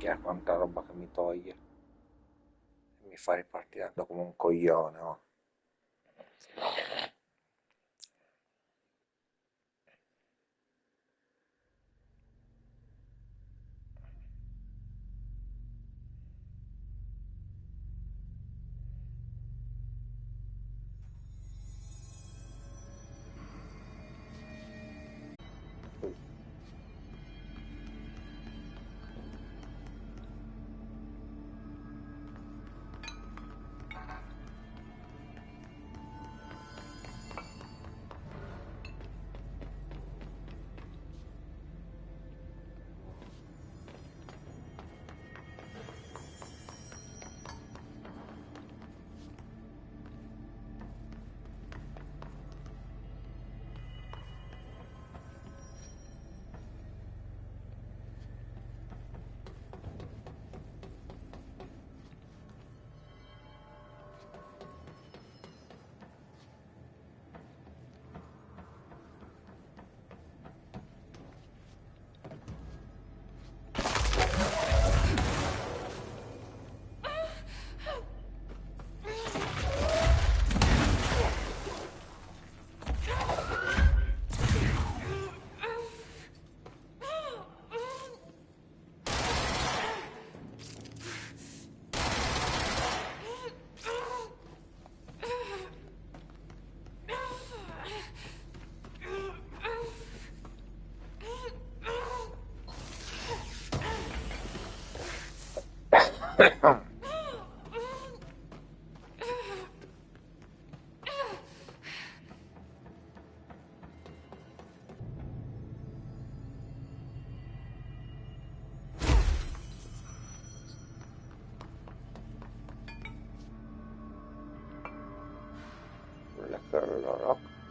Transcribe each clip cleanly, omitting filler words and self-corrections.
minchia, quanta roba che mi toglie. Mi fa ripartire come un coglione, oh.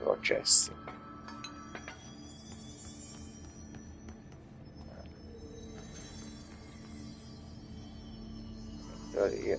Lo accessi. In teoria.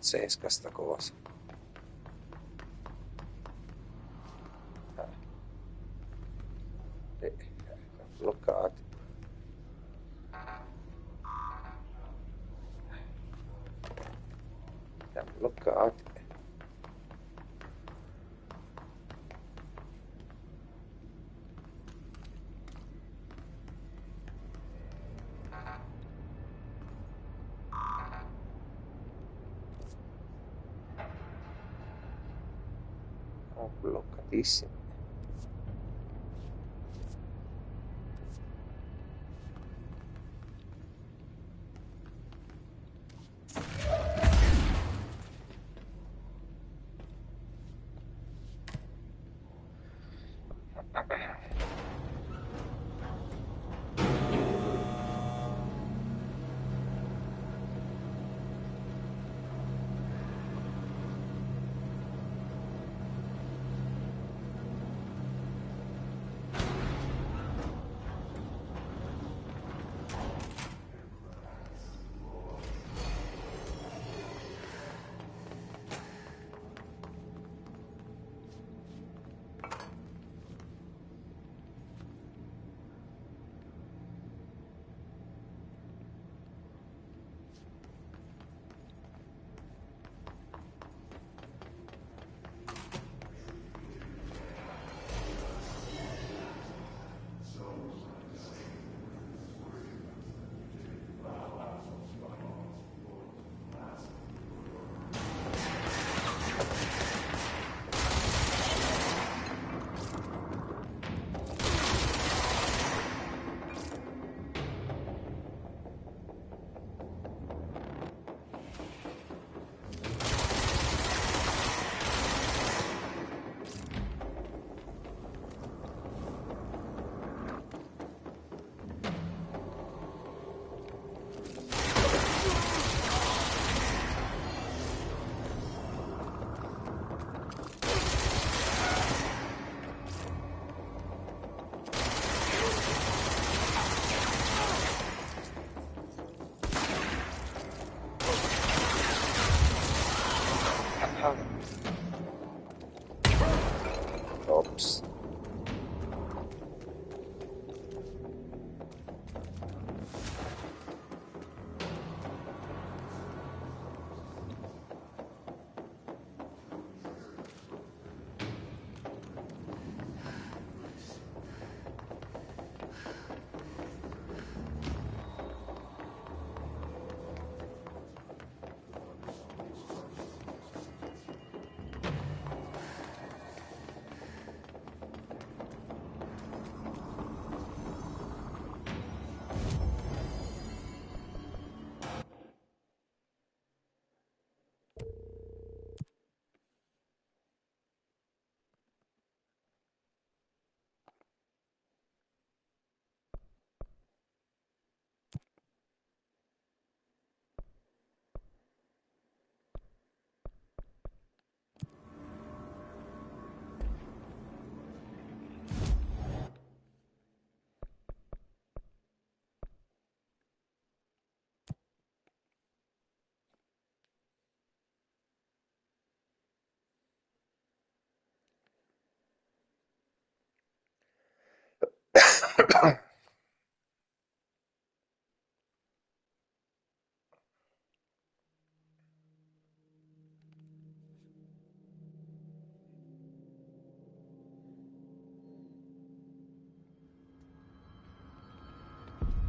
pazzesca sta cosa. Siamo bloccati. Siamo bloccati. Siamo bloccatissimi. Ops.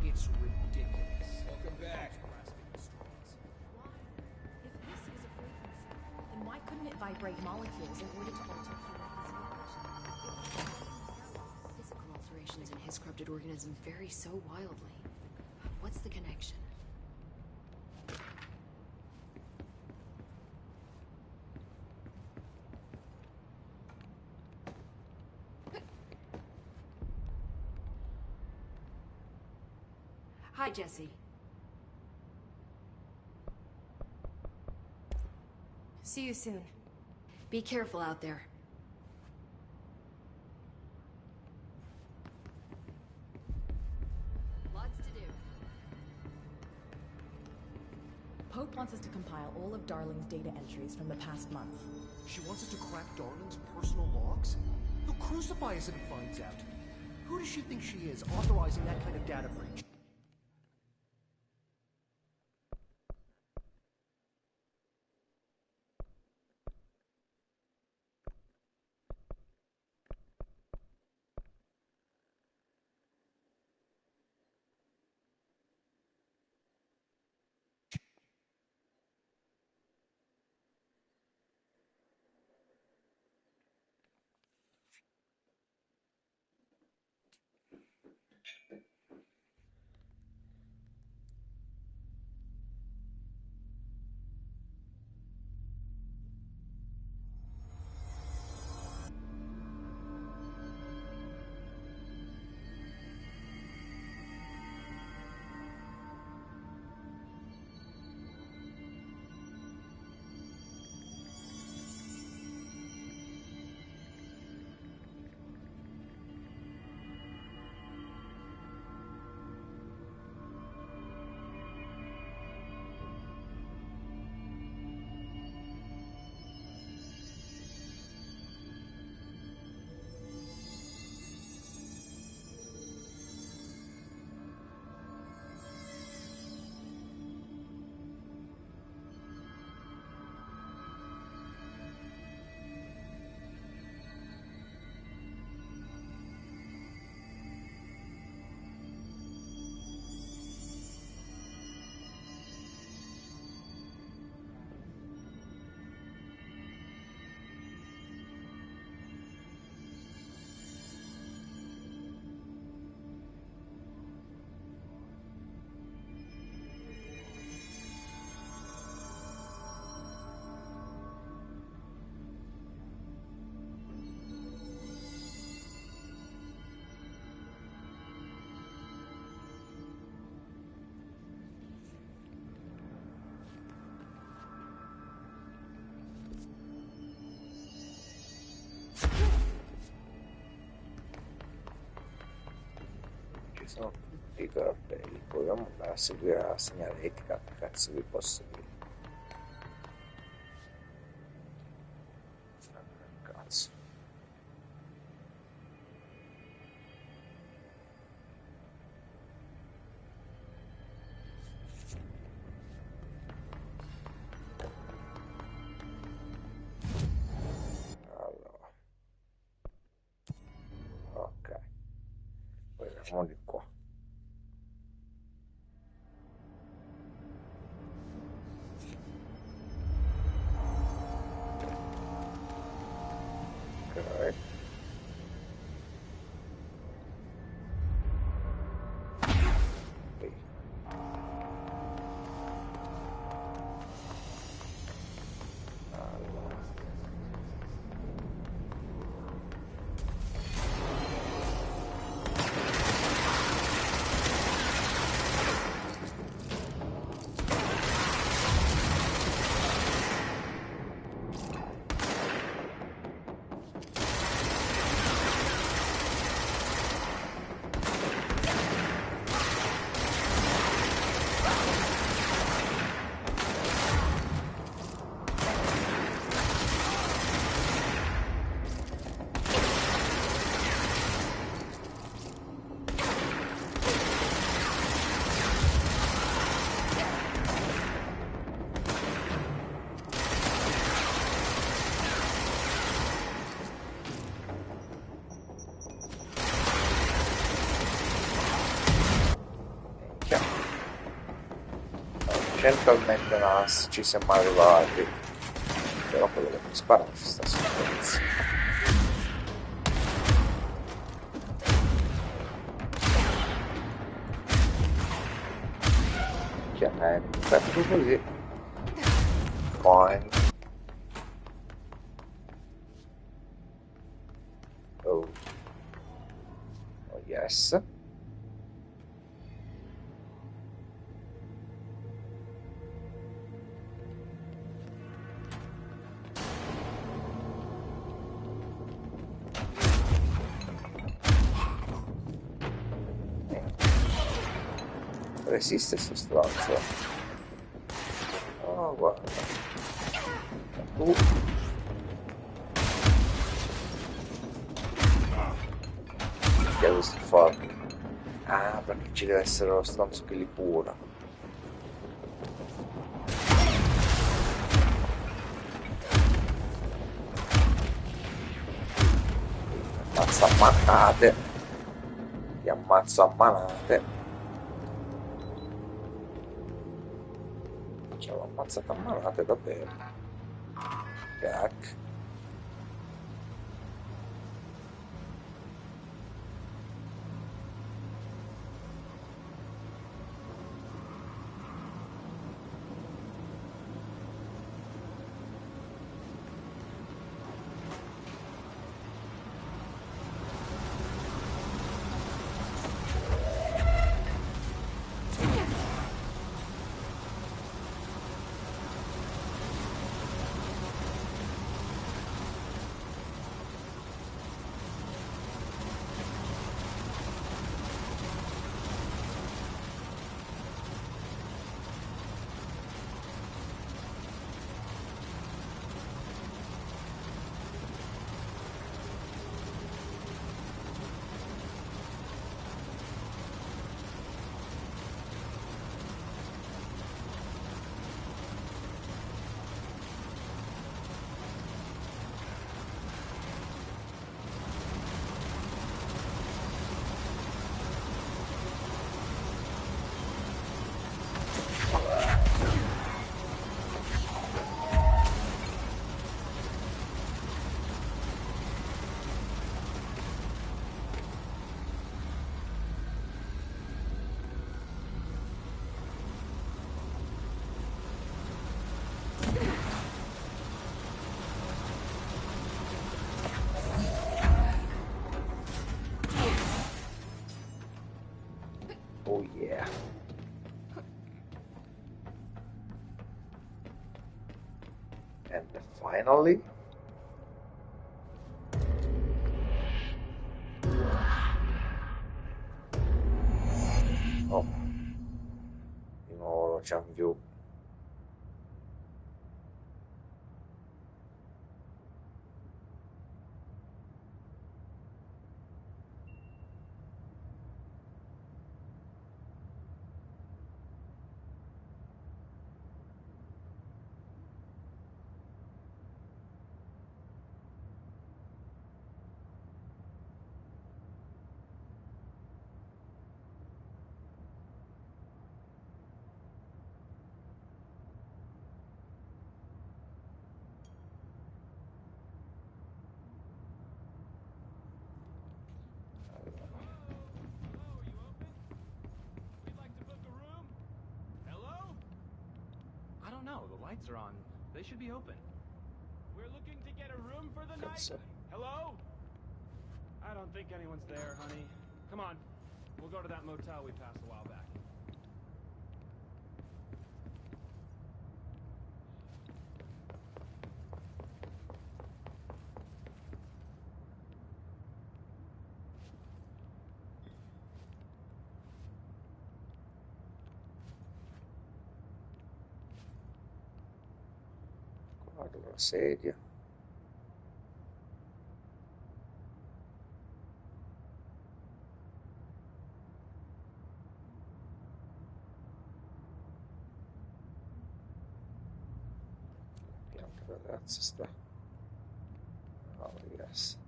It's ridiculous. Welcome back. Grasping at straws. Why? If this is a frequency, then why couldn't it vibrate molecules in order to alter human physiology? Physical alterations in his corrupted organism vary so wildly. What's the connection? Hi, Jesse. See you soon. Be careful out there. Lots to do. Hope wants us to compile all of Darling's data entries from the past month. She wants us to crack Darling's personal logs? He'll crucify us if he finds out. Who does she think she is, authorizing that kind of data breach? Sono tutti i cartelli, proviamo a seguire la segnaletica, che cazzo vi posso dire? Cazzo. Allora, ok, poi andiamo di qua. Ok. Qui. Allora. Centralmente NAS ci siamo arrivati, però quello che mi spara mi sta sicurezza. Fatto così. Fine. Oh. Oh yes. Resiste sto stronzo. guarda. Tu. Che ha questo fatto? Ah, perché ci deve essere lo stronzo che li cura. Ammazza a manate. Ti ammazzo a manate. Ce l'ho ammazzata a manate davvero. Cac. Oh yeah. And finally. Oh, di nuovo lo jump view. I don't know. The lights are on. They should be open. We're looking to get a room for the night. Cazzo. Hello? I don't think anyone's there, honey. Come on. We'll go to that motel we passed a while back. Guarda la sedia. Bianca ragazza sta. Oh yes.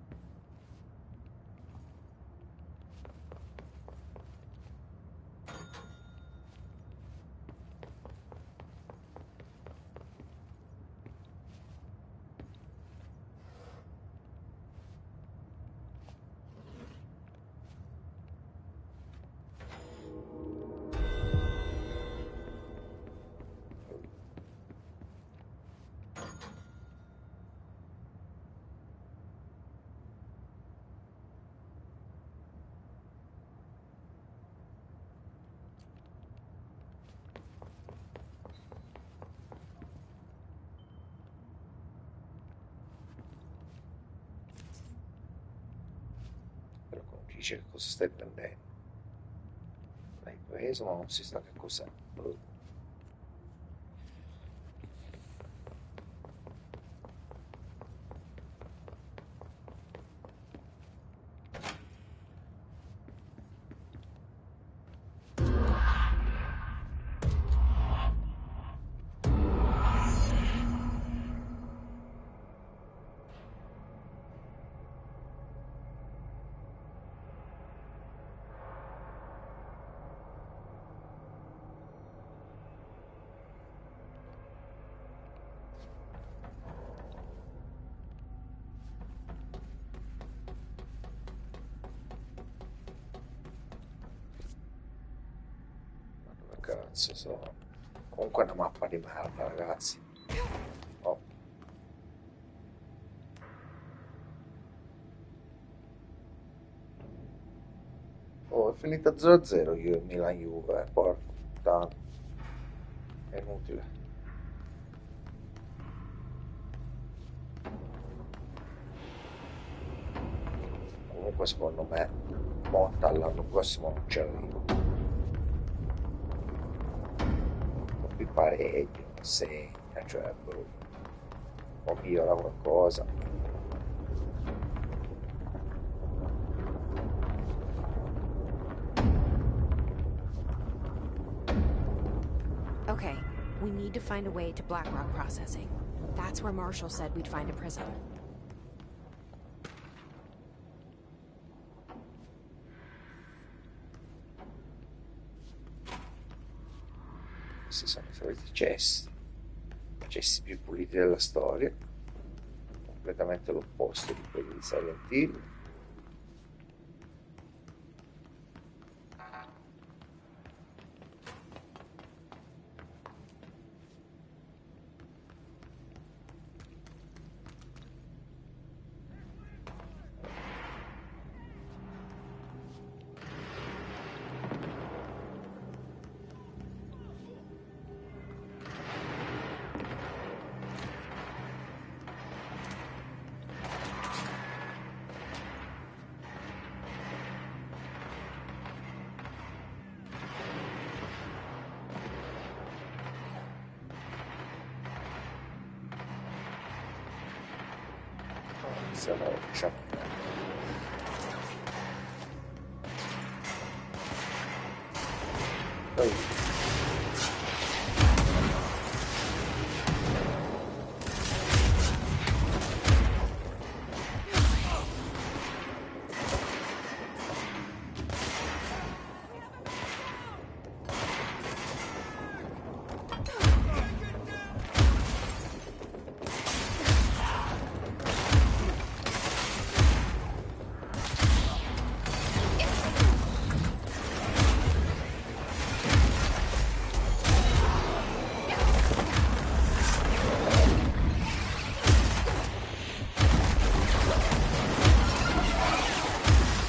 Però non dice che cosa stai prendendo. L'hai preso ma non si sa che cos'è. cazzo sono? Comunque è una mappa di merda, ragazzi. Oh. Oh, è finita 0-0 io in Milan Juve, porco puttana. È inutile. Comunque secondo me Motta l'anno prossimo non ci arriva. Qui pareggio, segna, cioè o migliora qualcosa. Okay, we need to find a way to Blackrock processing. That's where Marshall said we'd find a prism. Questi sono i soliti cessi più puliti della storia, completamente l'opposto di quelli di Silent Hill. Questa è la roccia. Poi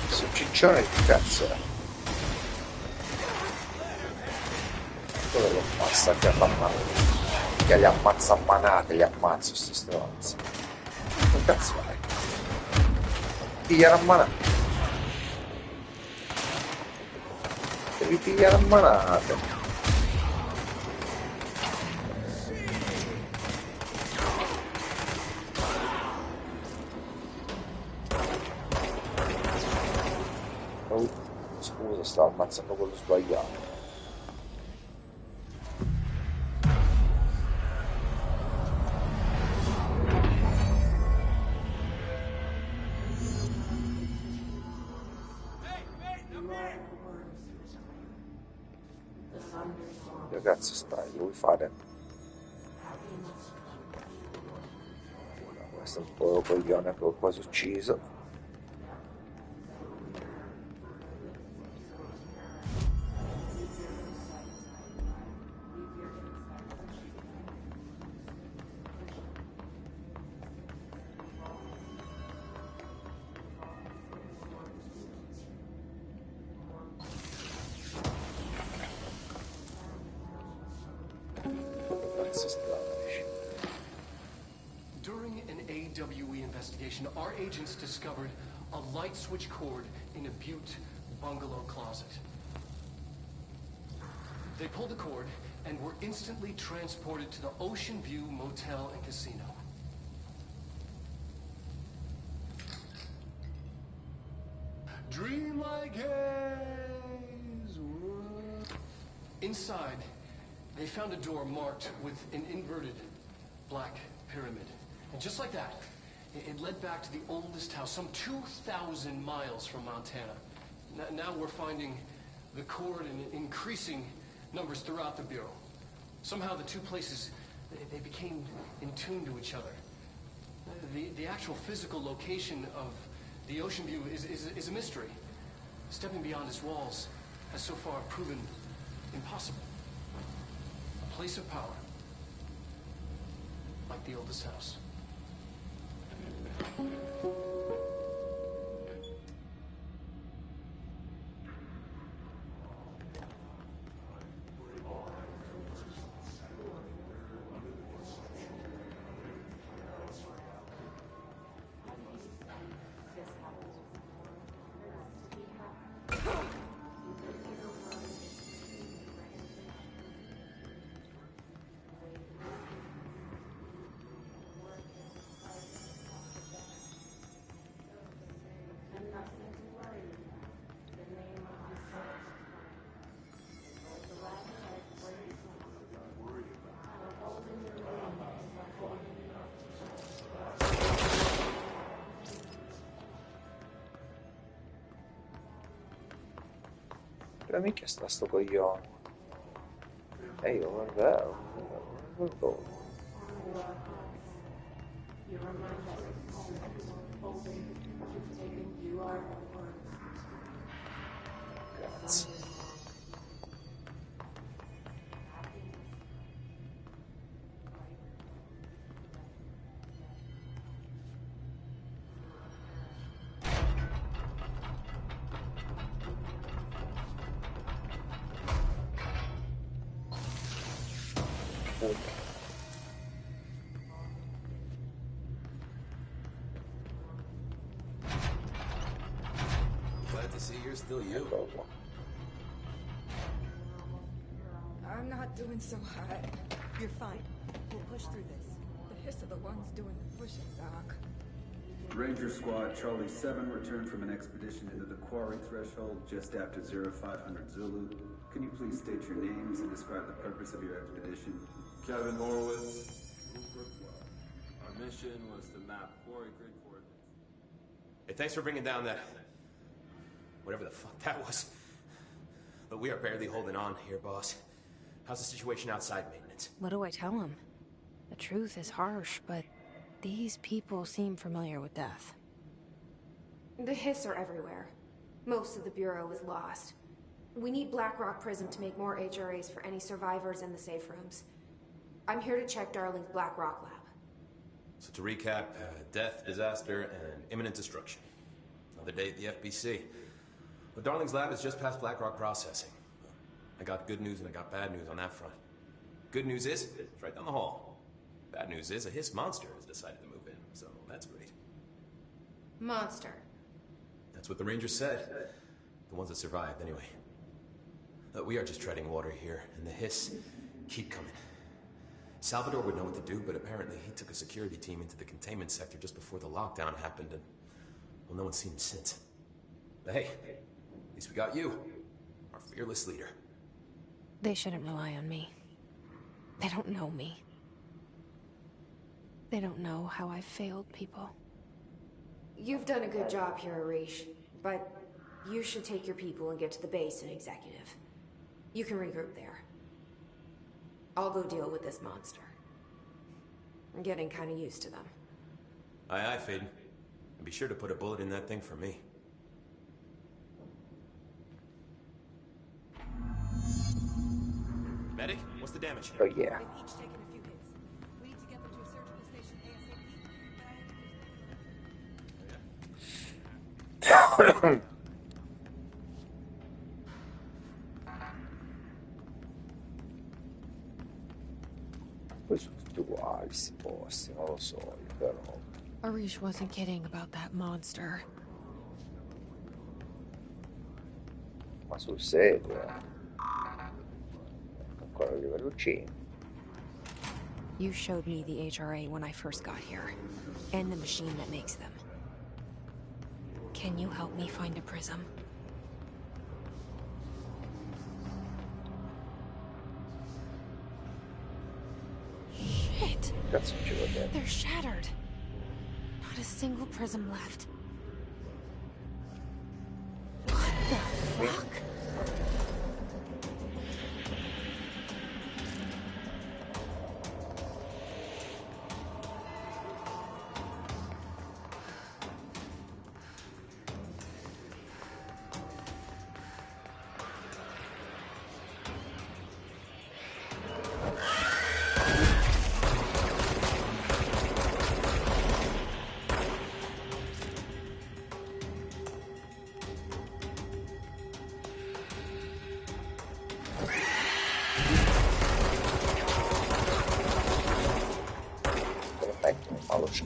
questo ciccione di cazzo è? Quello lo ammazza che che li ammazza a manate, li ammazzo sti stronzi. Che cazzo è? Pigliare a manate. Devi pigliare a manate. Oh, scusa, stavo ammazzando quello sbagliato. Che cazzo stai? Vuoi fare? Questo è un po' coglione che ho quasi ucciso. Cazzo strano, dici? During an AWE investigation, our agents discovered a light switch cord in a Butte bungalow closet. They pulled the cord and were instantly transported to the Ocean View Motel and Casino. Dream like haze. Inside, they found a door marked with an inverted black pyramid. And just like that, it led back to the oldest house, some 2,000 miles from Montana. Now we're finding the cord in increasing numbers throughout the Bureau. Somehow the two places, they became in tune to each other. The actual physical location of the Ocean View is a mystery. Stepping beyond its walls has so far proven impossible. place of power. Like the oldest house. Mikä sto coglione? Ehi, guarda, guarda. Grazie. Glad to see you're still you. I'm not doing so hot. You're fine. We'll push through this. The hiss are the ones doing the pushing, Doc. Ranger Squad Charlie 7 returned from an expedition into the quarry threshold just after 0500 Zulu. Can you please state your names and describe the purpose of your expedition? Kevin Horowitz. Our mission was to map quarry grid coordinates. Hey, thanks for bringing down that... whatever the fuck that was. But we are barely holding on here, boss. How's the situation outside maintenance? What do I tell him? The truth is harsh, but these people seem familiar with death. The hiss are everywhere. Most of the Bureau is lost. We need Blackrock Prism to make more HRAs for any survivors in the safe rooms. I'm here to check Darling's Blackrock lab. So to recap, death, disaster, and imminent destruction. Another day at the FBC. But Darling's lab is just past Blackrock processing. I got good news and I got bad news on that front. Good news is, it's right down the hall. Bad news is, a hiss monster has decided to move in, so that's great. Monster. That's what the Rangers said. The ones that survived, anyway. We are just treading water here, and the hiss keep coming. Salvador would know what to do, but apparently he took a security team into the containment sector just before the lockdown happened, and, well, no one's seen him since. But hey, at least we got you, our fearless leader. They shouldn't rely on me. They don't know me. They don't know how I've failed people. You've done a good job here, Arish, but you should take your people and get to the base and executive. You can regroup there. I'll go deal with this monster. I'm getting kind of used to them. Aye, aye, Faden. And be sure to put a bullet in that thing for me. Medic, what's the damage? Oh yeah. They've each taken a few hits. We need to get them to a surgical station ASAP. Poi sono tutti uguali sti posti, non lo so, io però. Arish wasn't kidding about that monster. Ma sul serio, ancora a livello 5. You showed me the HRA when I first got here, and the machine that makes them. Can you help me find a prism? Shit! Cazzo ci va bene. They're shattered. Not a single prism left. What the fuck?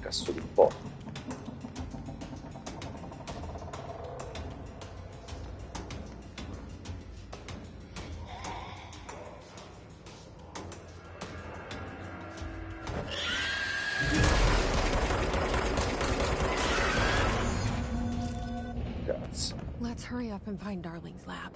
Cazzo di po'. Cazzo. Let's hurry up and find Darling's lab.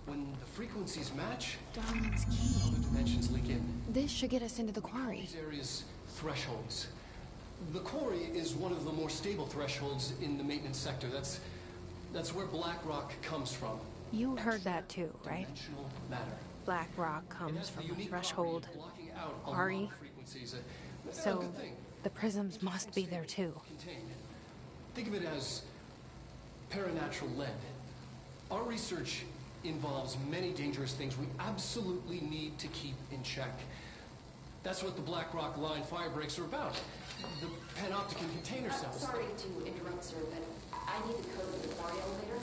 When the frequencies match, Darling's key. other dimensions leak in. This should get us into the quarry. These areas, thresholds. The quarry is one of the more stable thresholds in the maintenance sector. That's where black rock comes from. You heard that too, right? Dimensional matter. Black rock It comes has the from a unique threshold. property of blocking out a lot Quarry. of frequencies. A So good thing. the prisms must be there too. Contained. Think of it as paranatural lead. Our research involves many dangerous things we absolutely need to keep in check. That's what the Black Rock Line fire breaks are about. The panopticon container cells. Sorry to interrupt, sir, but I need the code of the quarry elevator.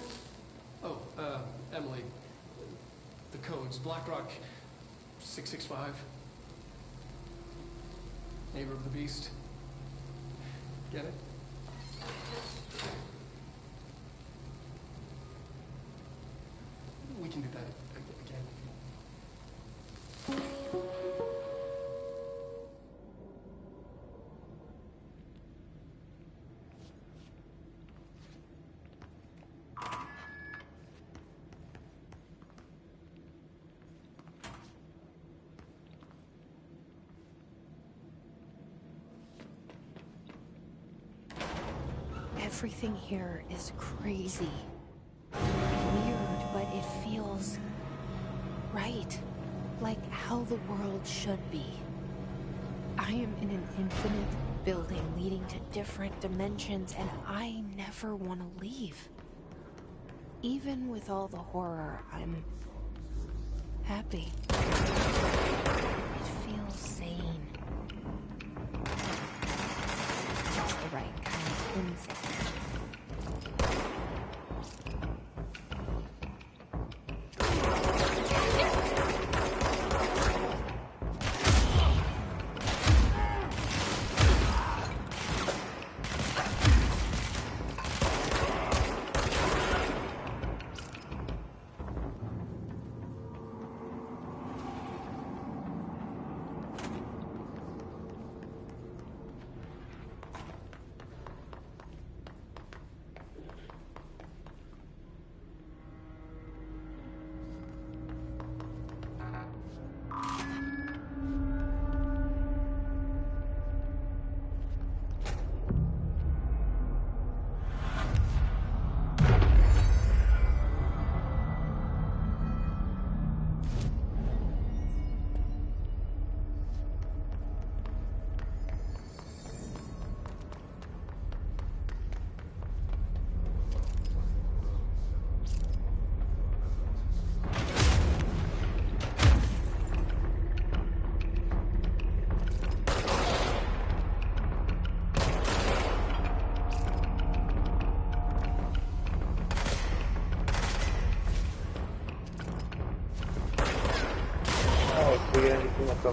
Oh, Emily. The codes. Black Rock 665. Neighbor of the Beast. Get it? We can do that again. Everything here is crazy. Weird, but it feels right. Like how the world should be. I am in an infinite building leading to different dimensions, and I never want to leave. Even with all the horror, I'm happy. It feels sane. Just the right kind of insane.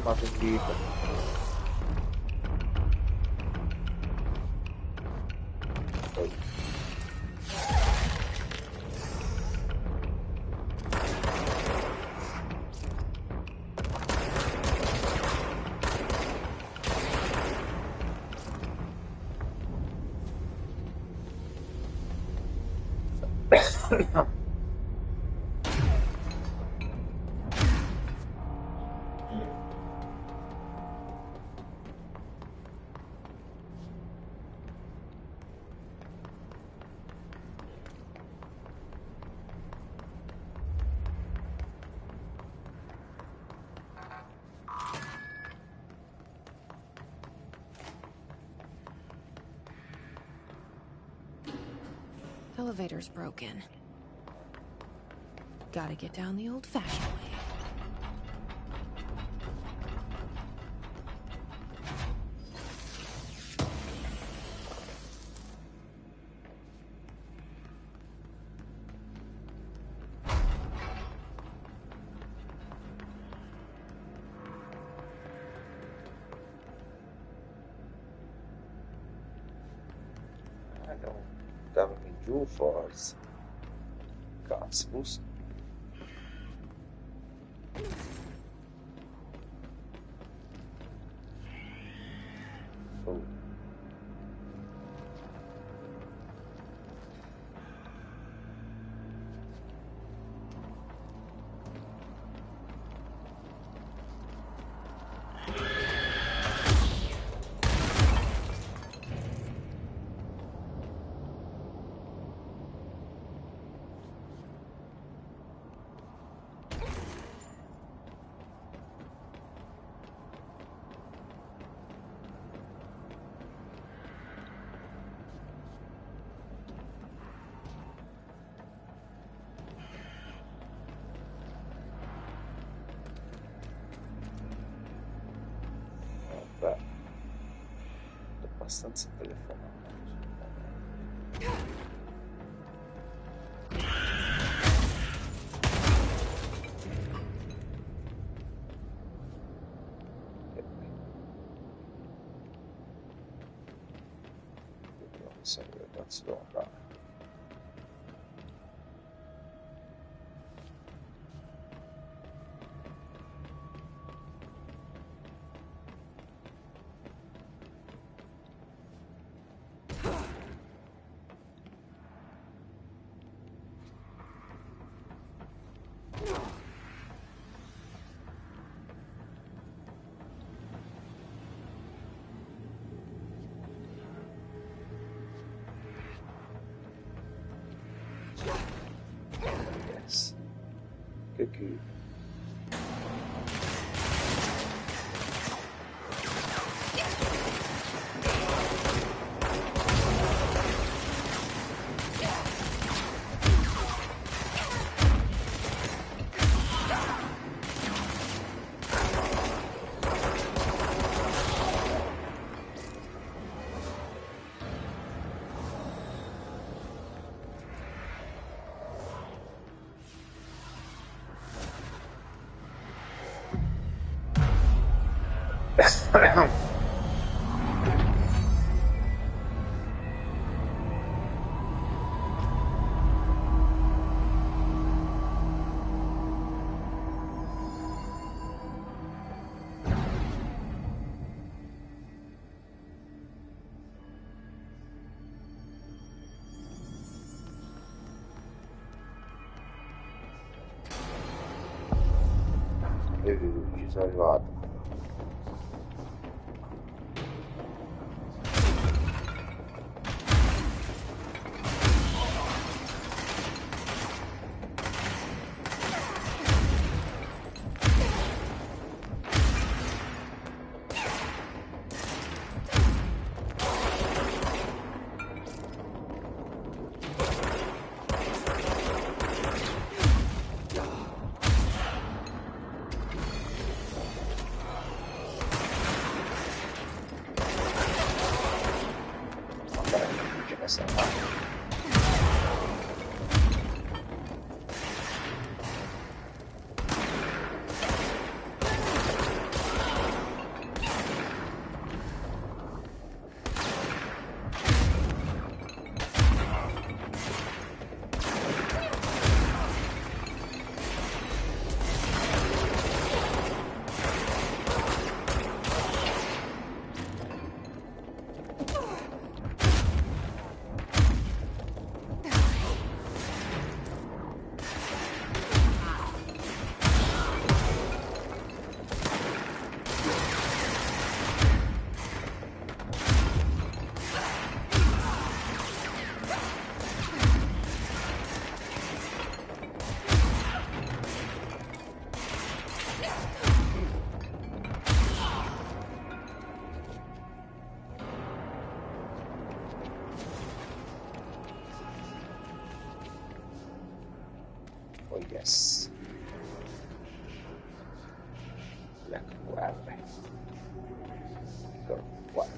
Masuk dito. Elevator's broken. Gotta get down the old-fashioned way. don't have any jewel force. Gasbus. Oh. Beh, abbastanza telefonato. Vediamo se dove cazzo devo andare. Yes. Che qui. Ci sono arrivato. Oh yes. Black Web. Go what?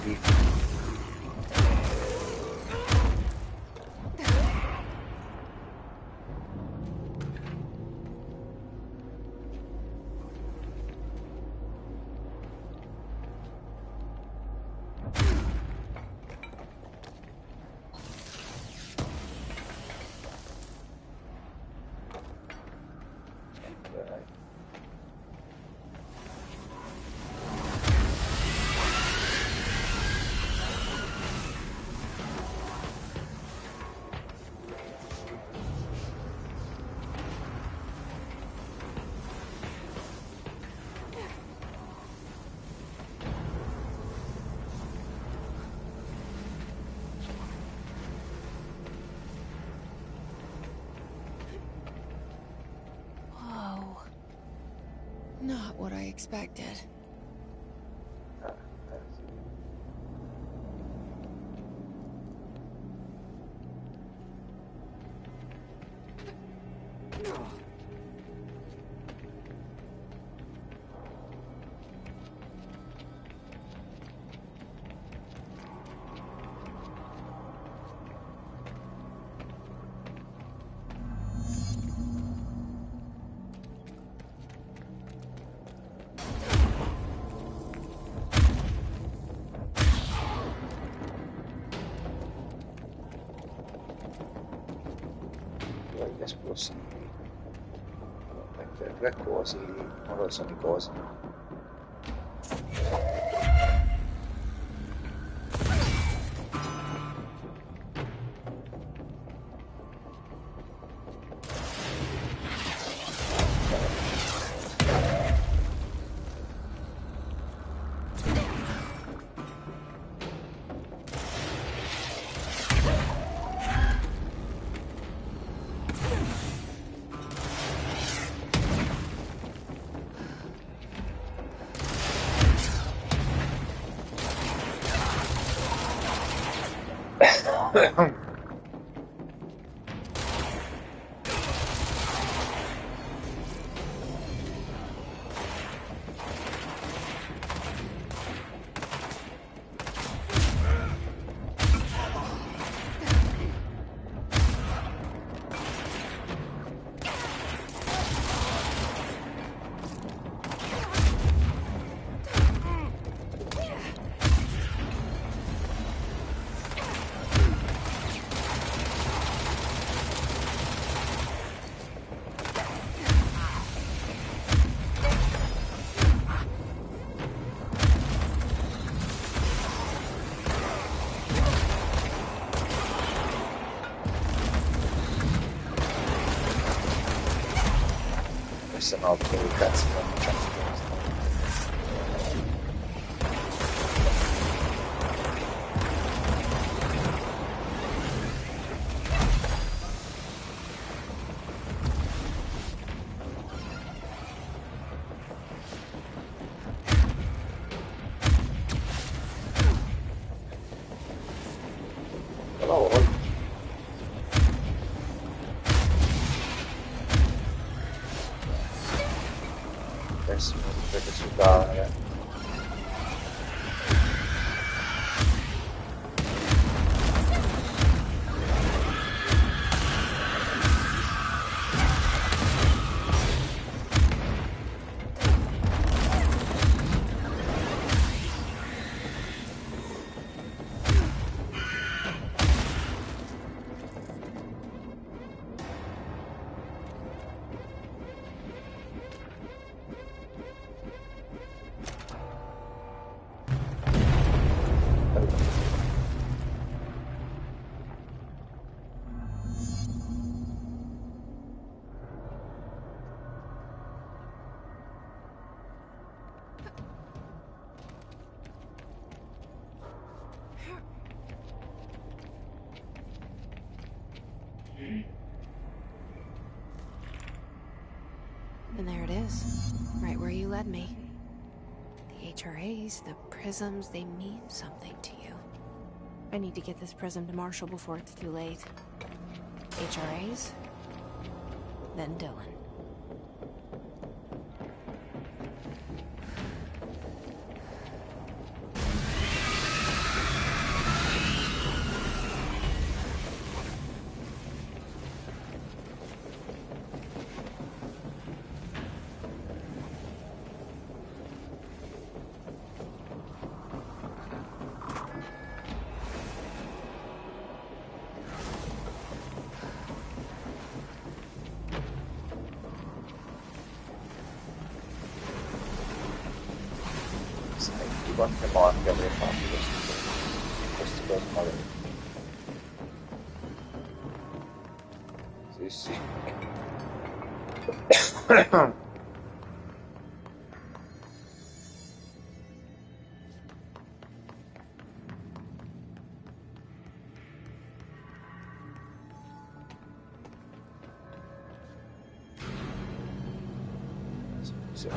Lì. Not what I expected. Gli esplosivi. Mettere 3 cose lì, non lo sono i cosi. Questo no, perché il cazzo non mi cazzo. Adesso non potete sudare. And there it is, right where you led me. The HRAs, the prisms, they mean something to you. I need to get this prism to Marshall before it's too late. HRAs, then Dylan. quante morti avrei fatto questi cose maledetti. Sì, sì. Sì.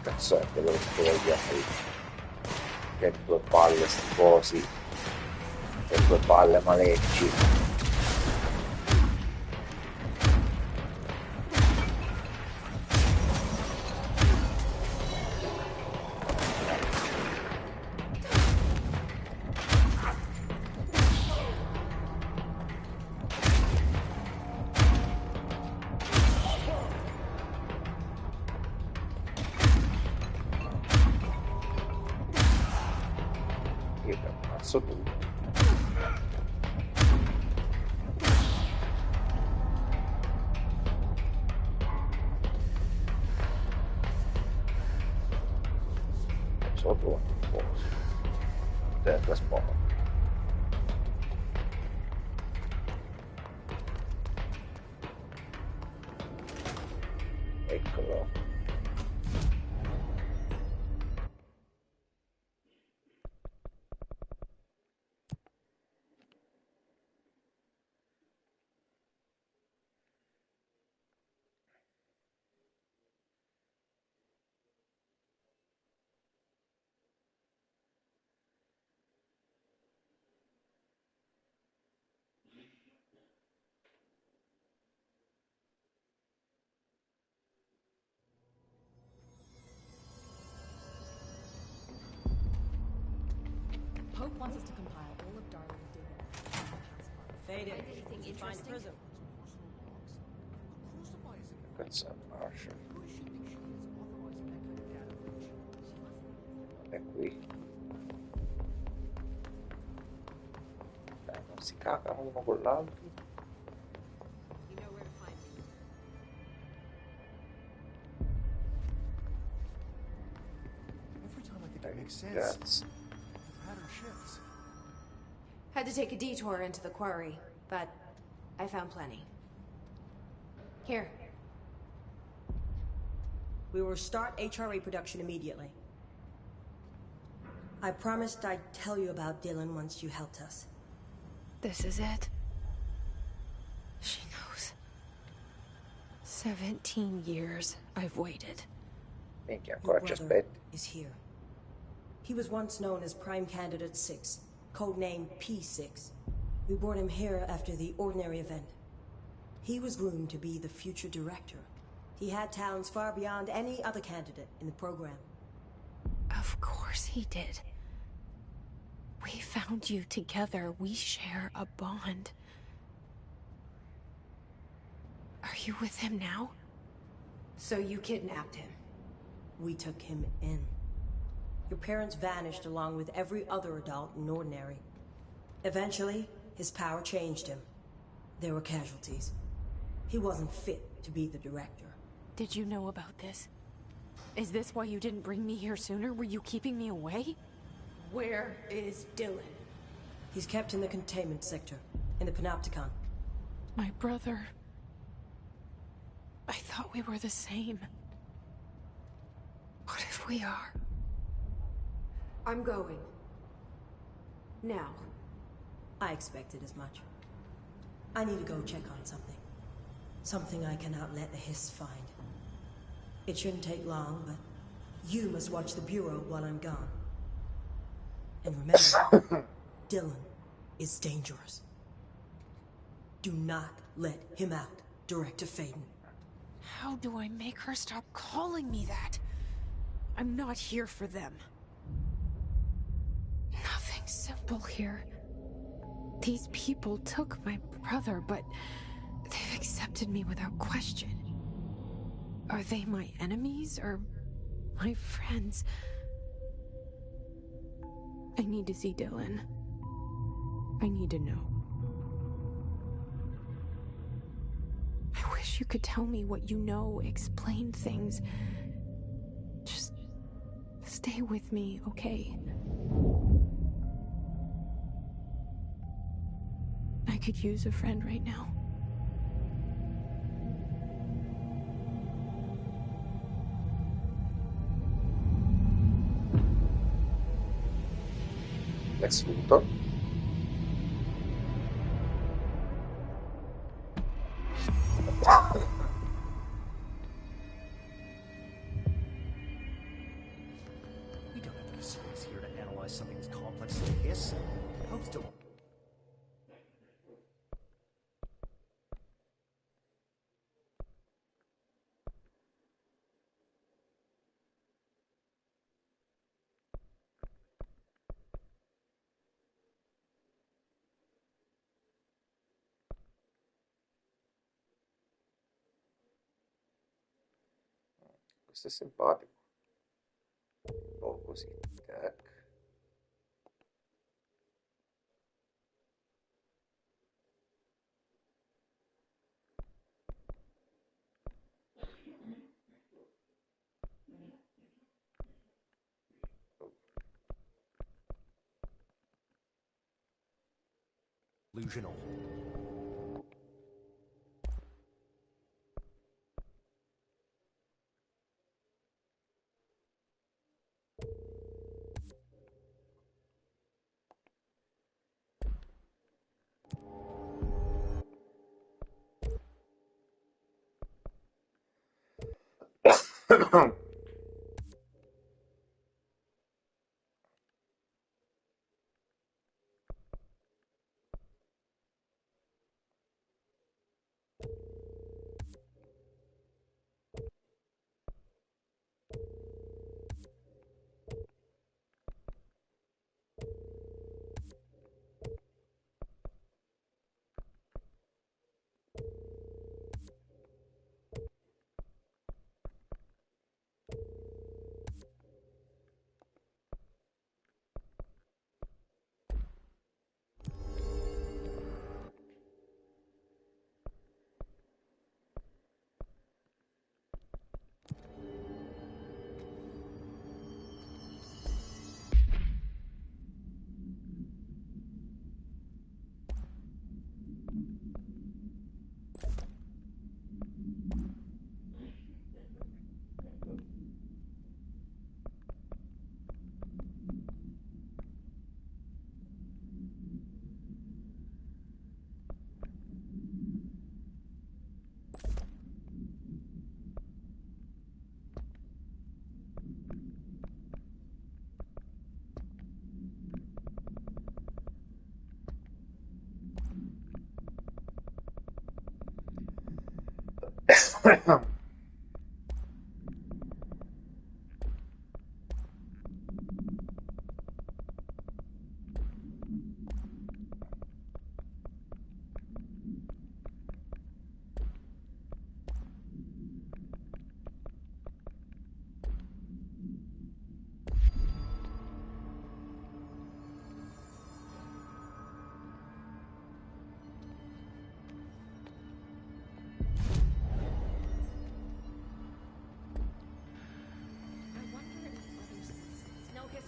Cazzo è quello che voglio che due palle stifosi e due palle malecci. Io ti ammazzo tu. Sotto terra spawn. Eccolo. Pope wants us to compile all of Darling's data. Faded. Anything interesting? Cazzo è Marshall? È qui. Non si cagano uno con l'altro. makes sense. Yes. The pattern shifts. Had to take a detour into the quarry, but I found plenty. Here. We will start HRA production immediately. I promised I'd tell you about Dylan once you helped us. This is it. She knows. 17 years I've waited. Minkä Your just brother bet. is here. He was once known as Prime Candidate 6, codenamed P6. We brought him here after the Ordinary event. He was groomed to be the future director. He had talents far beyond any other candidate in the program. Of course he did. We found you together. We share a bond. Are you with him now? So you kidnapped him? We took him in. Your parents vanished along with every other adult in Ordinary. Eventually, his power changed him. There were casualties. He wasn't fit to be the director. Did you know about this? Is this why you didn't bring me here sooner? Were you keeping me away? Where is Dylan? He's kept in the containment sector, in the Panopticon. My brother. I thought we were the same. What if we are? I'm going. Now. I expected as much. I need to go check on something. Something I cannot let the Hiss find. It shouldn't take long, but you must watch the Bureau while I'm gone. And remember, Dylan is dangerous. Do not let him out, Director Faden. How do I make her stop calling me that? I'm not here for them. Nothing simple here. These people took my brother, but they've accepted me without question. Are they my enemies or my friends? I need to see Dylan. I need to know. I wish you could tell me what you know, explain things. Just stay with me, okay? I could use a friend right now. Lex Luthor. We don't have enough space here to analyze something as complex as the Hiss. I hope still. Questo è simpatico. Oh, così. Tac. Illusional.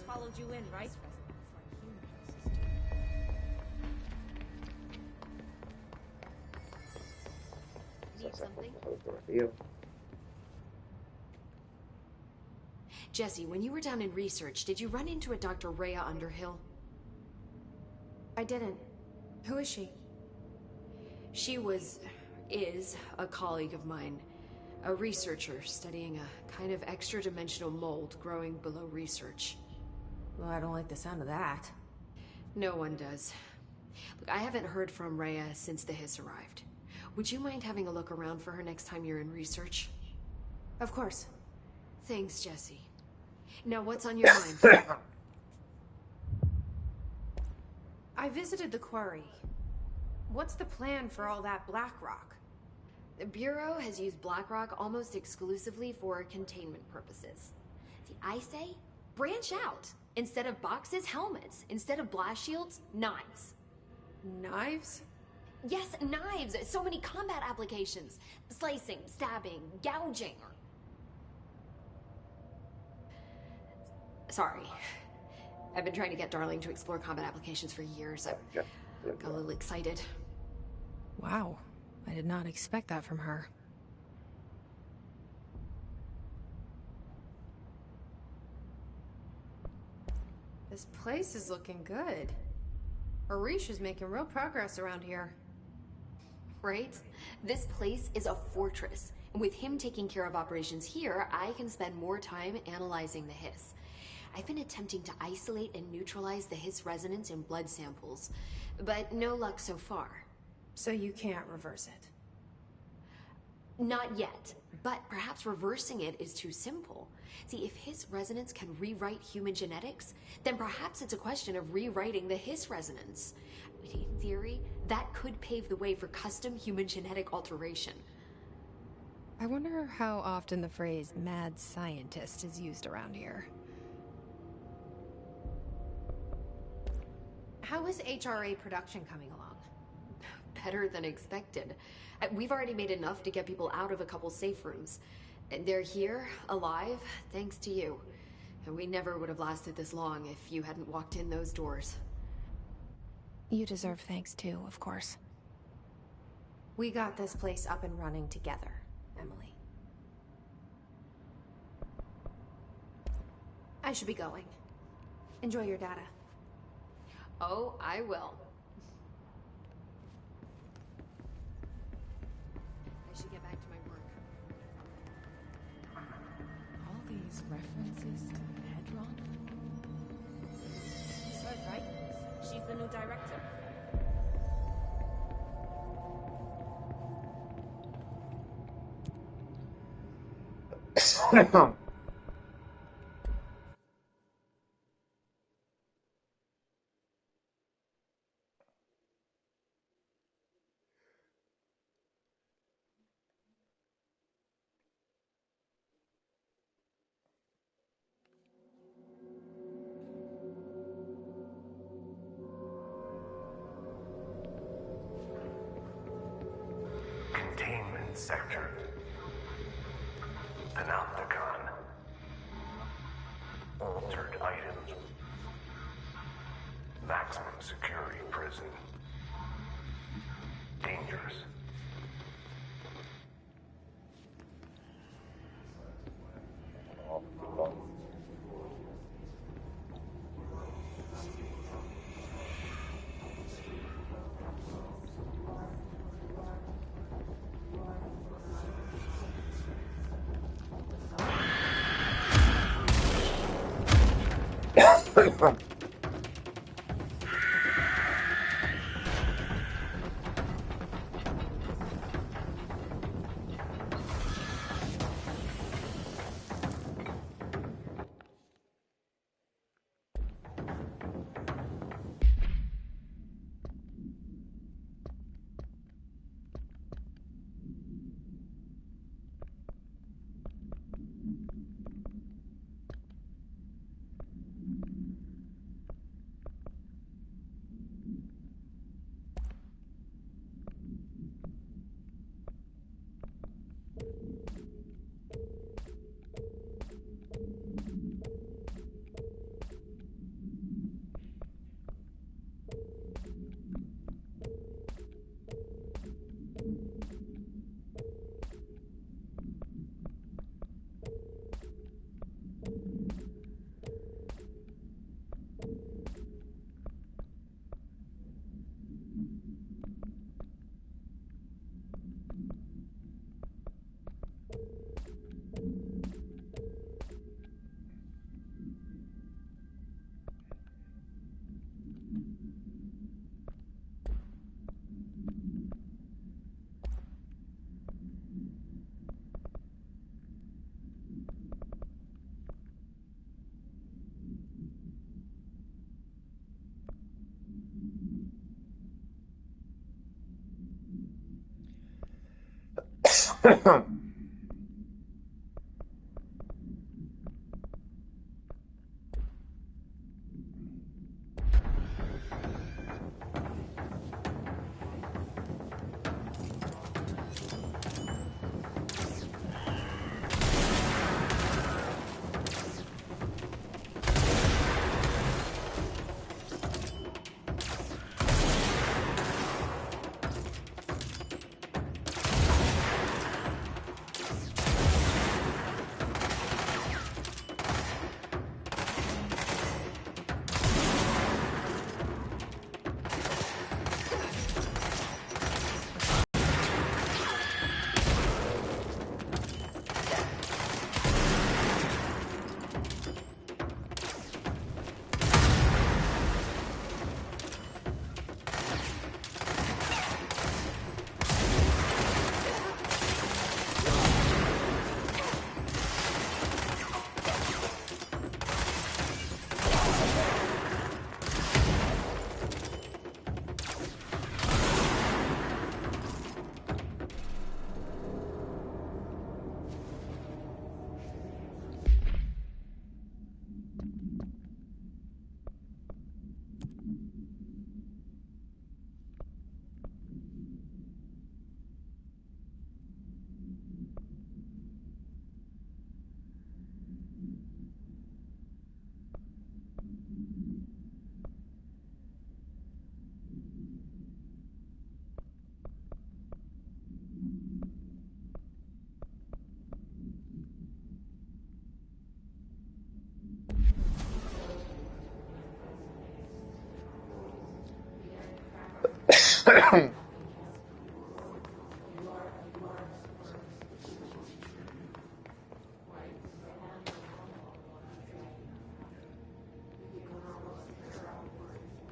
Followed you in, right? Need something? Jesse, when you were down in research, did you run into a Dr. Rhea Underhill? I didn't. Who is she? She is a colleague of mine. A researcher studying a kind of extra-dimensional mold growing below research. Well, I don't like the sound of that. No one does. Look, I haven't heard from Rhea since the Hiss arrived. Would you mind having a look around for her next time you're in research? Of course. Thanks, Jesse. Now, what's on your mind? I visited the quarry. What's the plan for all that black rock? The Bureau has used black rock almost exclusively for containment purposes. See, I say, branch out. Instead of boxes, helmets. Instead of blast shields, knives. Knives? Yes, knives. So many combat applications. Slicing, stabbing, gouging. Sorry. I've been trying to get Darling to explore combat applications for years. I got a little excited. Wow. I did not expect that from her. This place is looking good. Arish is making real progress around here. Right? This place is a fortress. And with him taking care of operations here, I can spend more time analyzing the Hiss. I've been attempting to isolate and neutralize the Hiss resonance in blood samples, but no luck so far. So you can't reverse it? Not yet, but perhaps reversing it is too simple. See, if Hiss resonance can rewrite human genetics, then perhaps it's a question of rewriting the Hiss resonance. In theory, that could pave the way for custom human genetic alteration. I wonder how often the phrase mad scientist is used around here. How is HRA production coming along? Better than expected. We've already made enough to get people out of a couple safe rooms. And they're here, alive, thanks to you. And we never would have lasted this long if you hadn't walked in those doors. You deserve thanks too, of course. We got this place up and running together, Emily. I should be going. Enjoy your data. Oh, I will. I should get back to my work. All these references to Hedron? She's right. She's the new director. Containment sector. Panopticon. Altered items. Maximum security prison. Dangerous.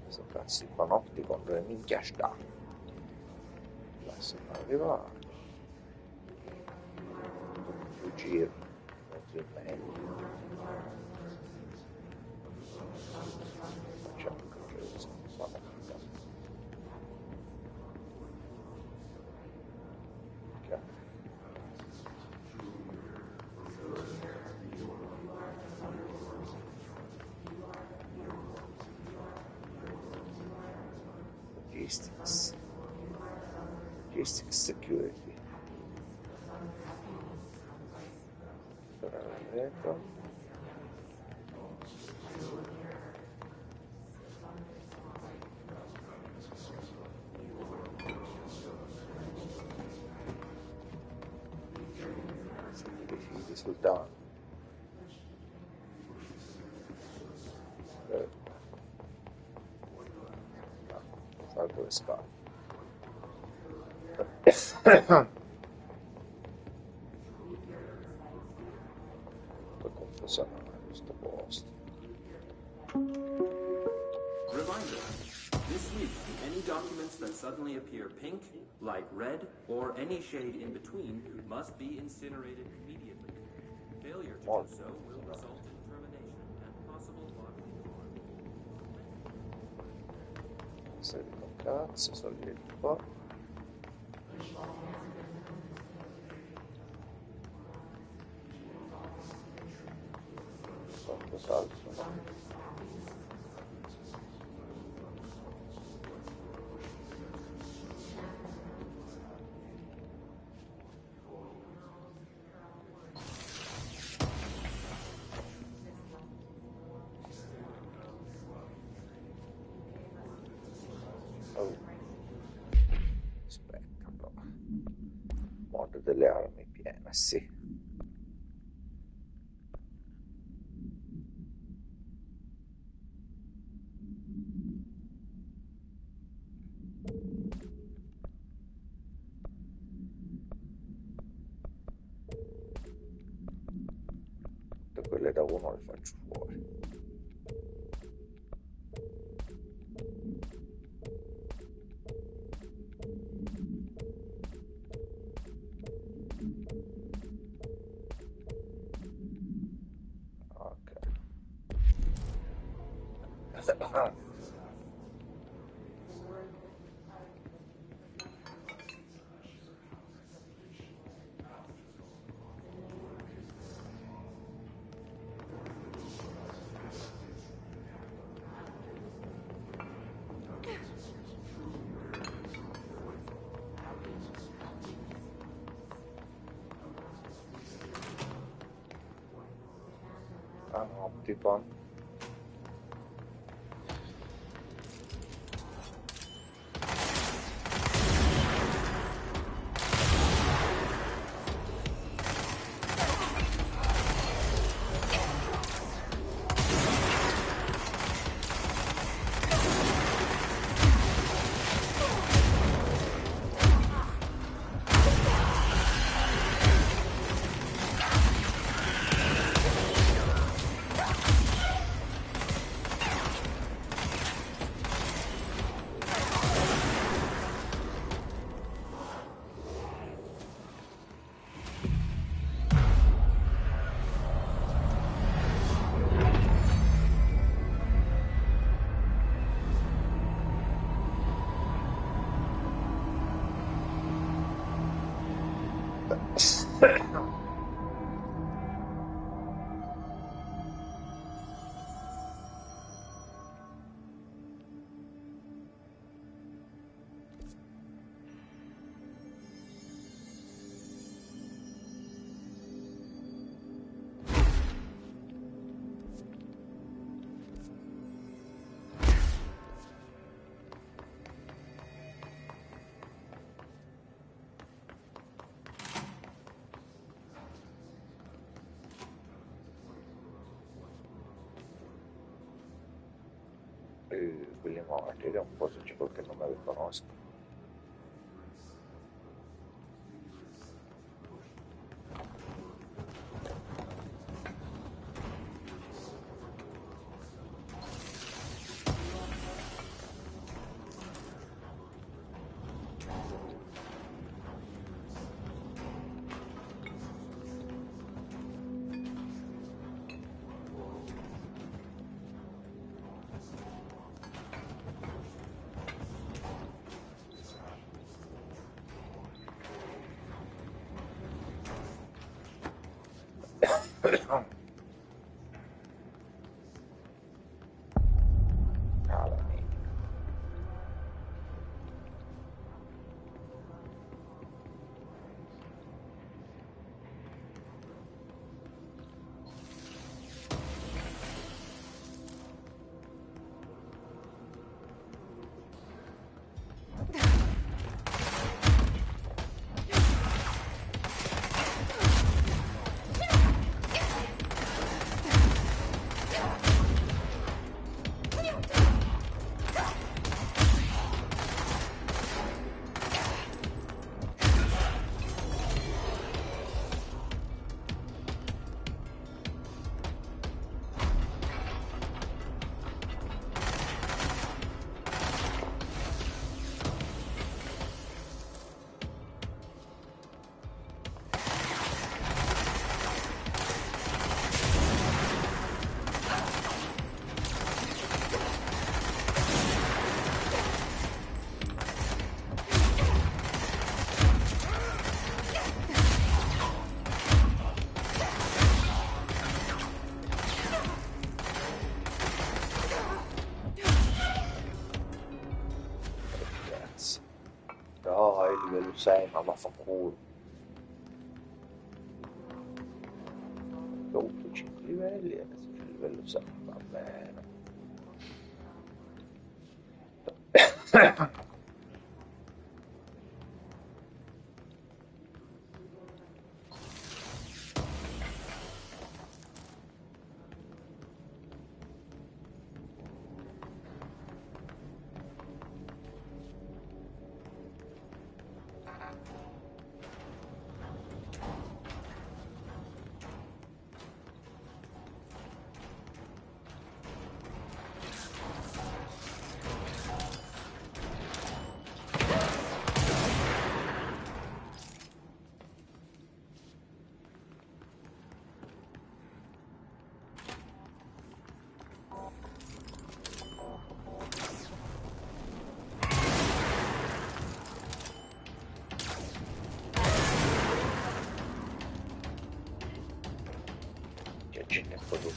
Questo cazzo di panopticon dove minchia sta? Adesso arriva più giro, mezzo in meglio. Facciamo che cosa? Logistics security. Fidi sul danno. Salto le spalle. Poi confessare a questo posto. Reminder, this week, any documents that suddenly appear pink, light red, or any shade in between must be incinerated immediately. Failure to do so will result in termination and possible bodily harm. Se con cazzo, soldi qua. Salto, no? Oh. Aspetta, no. Mondo delle armi piena, sì. Quelle da uno le faccio fuori. Ok. emoticon. Quelli morti, vediamo un po' se c'è qualche nome che conosco. Dai, livello 6, ma vaffanculo. Ho avuto 5 livelli e adesso c'è il livello 6, va bene. C'è tempo tu.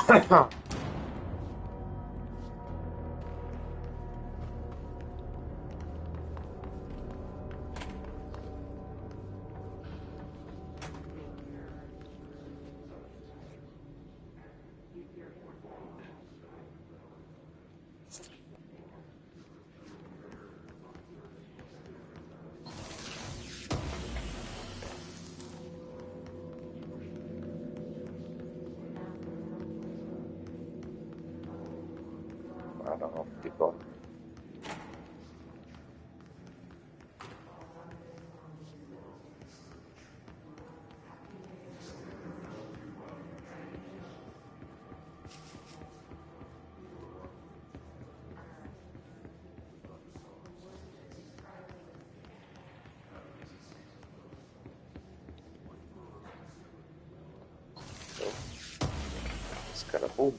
Guarda, ottico. Scarabum.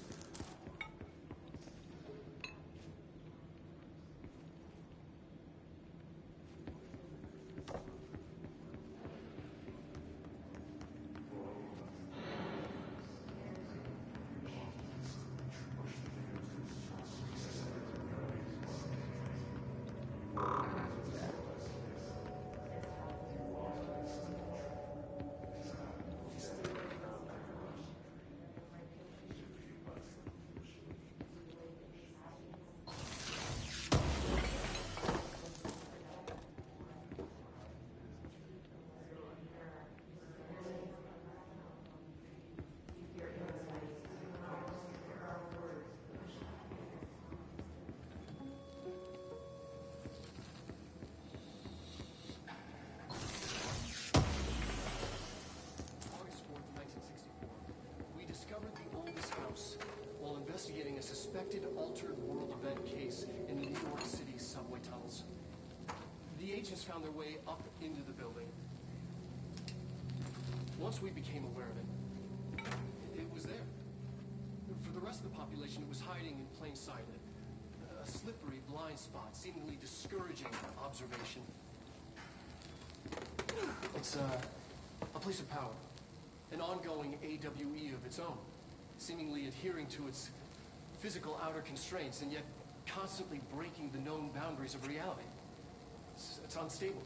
August 4th, 1964. We discovered the oldest house while investigating a suspected altered world event case in the New York City subway tunnels. The agents found their way up into the building. Once we became aware of it, it was there. For the rest of the population, it was hiding in plain sight. A slippery blind spot, seemingly discouraging observation. It's a place of power. An ongoing AWE of its own, seemingly adhering to its physical outer constraints and yet constantly breaking the known boundaries of reality. It's unstable,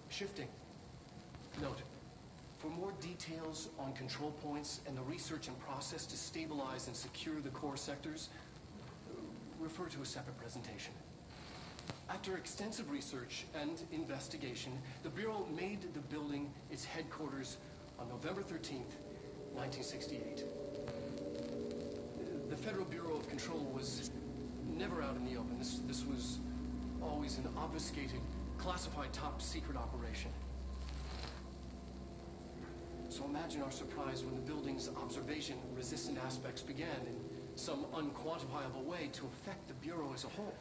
shifting. Note, for more details on control points and the research and process to stabilize and secure the core sectors, refer to a separate presentation. After extensive research and investigation, the Bureau made the building its headquarters on November 13th, 1968. The Federal Bureau of Control was never out in the open. This was always an obfuscated, classified top-secret operation. So imagine our surprise when the building's observation-resistant aspects began in some unquantifiable way to affect the Bureau as a whole.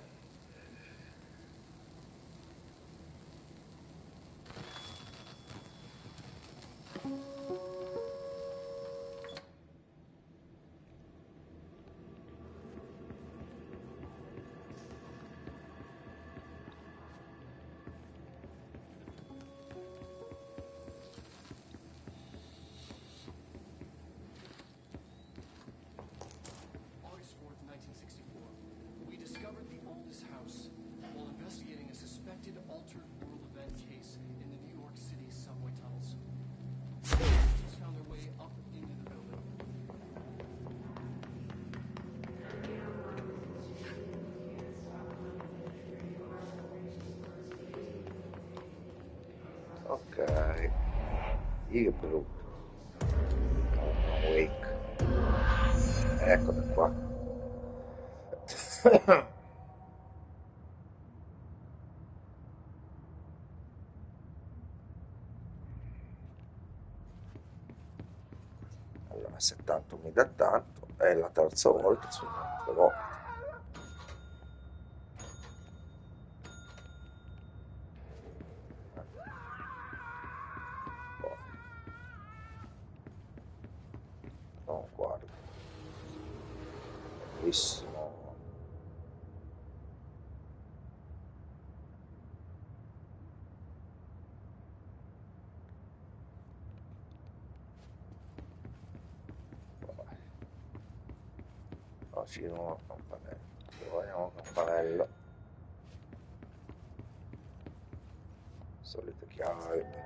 Ok, io brutto. Wake. Eccola qua. Allora, se tanto mi dà tanto, è la terza volta su un'altra volta. Non guardo. Bellissimo. Sì, nuovo campanello. Troviamo campanello. Solite chiave.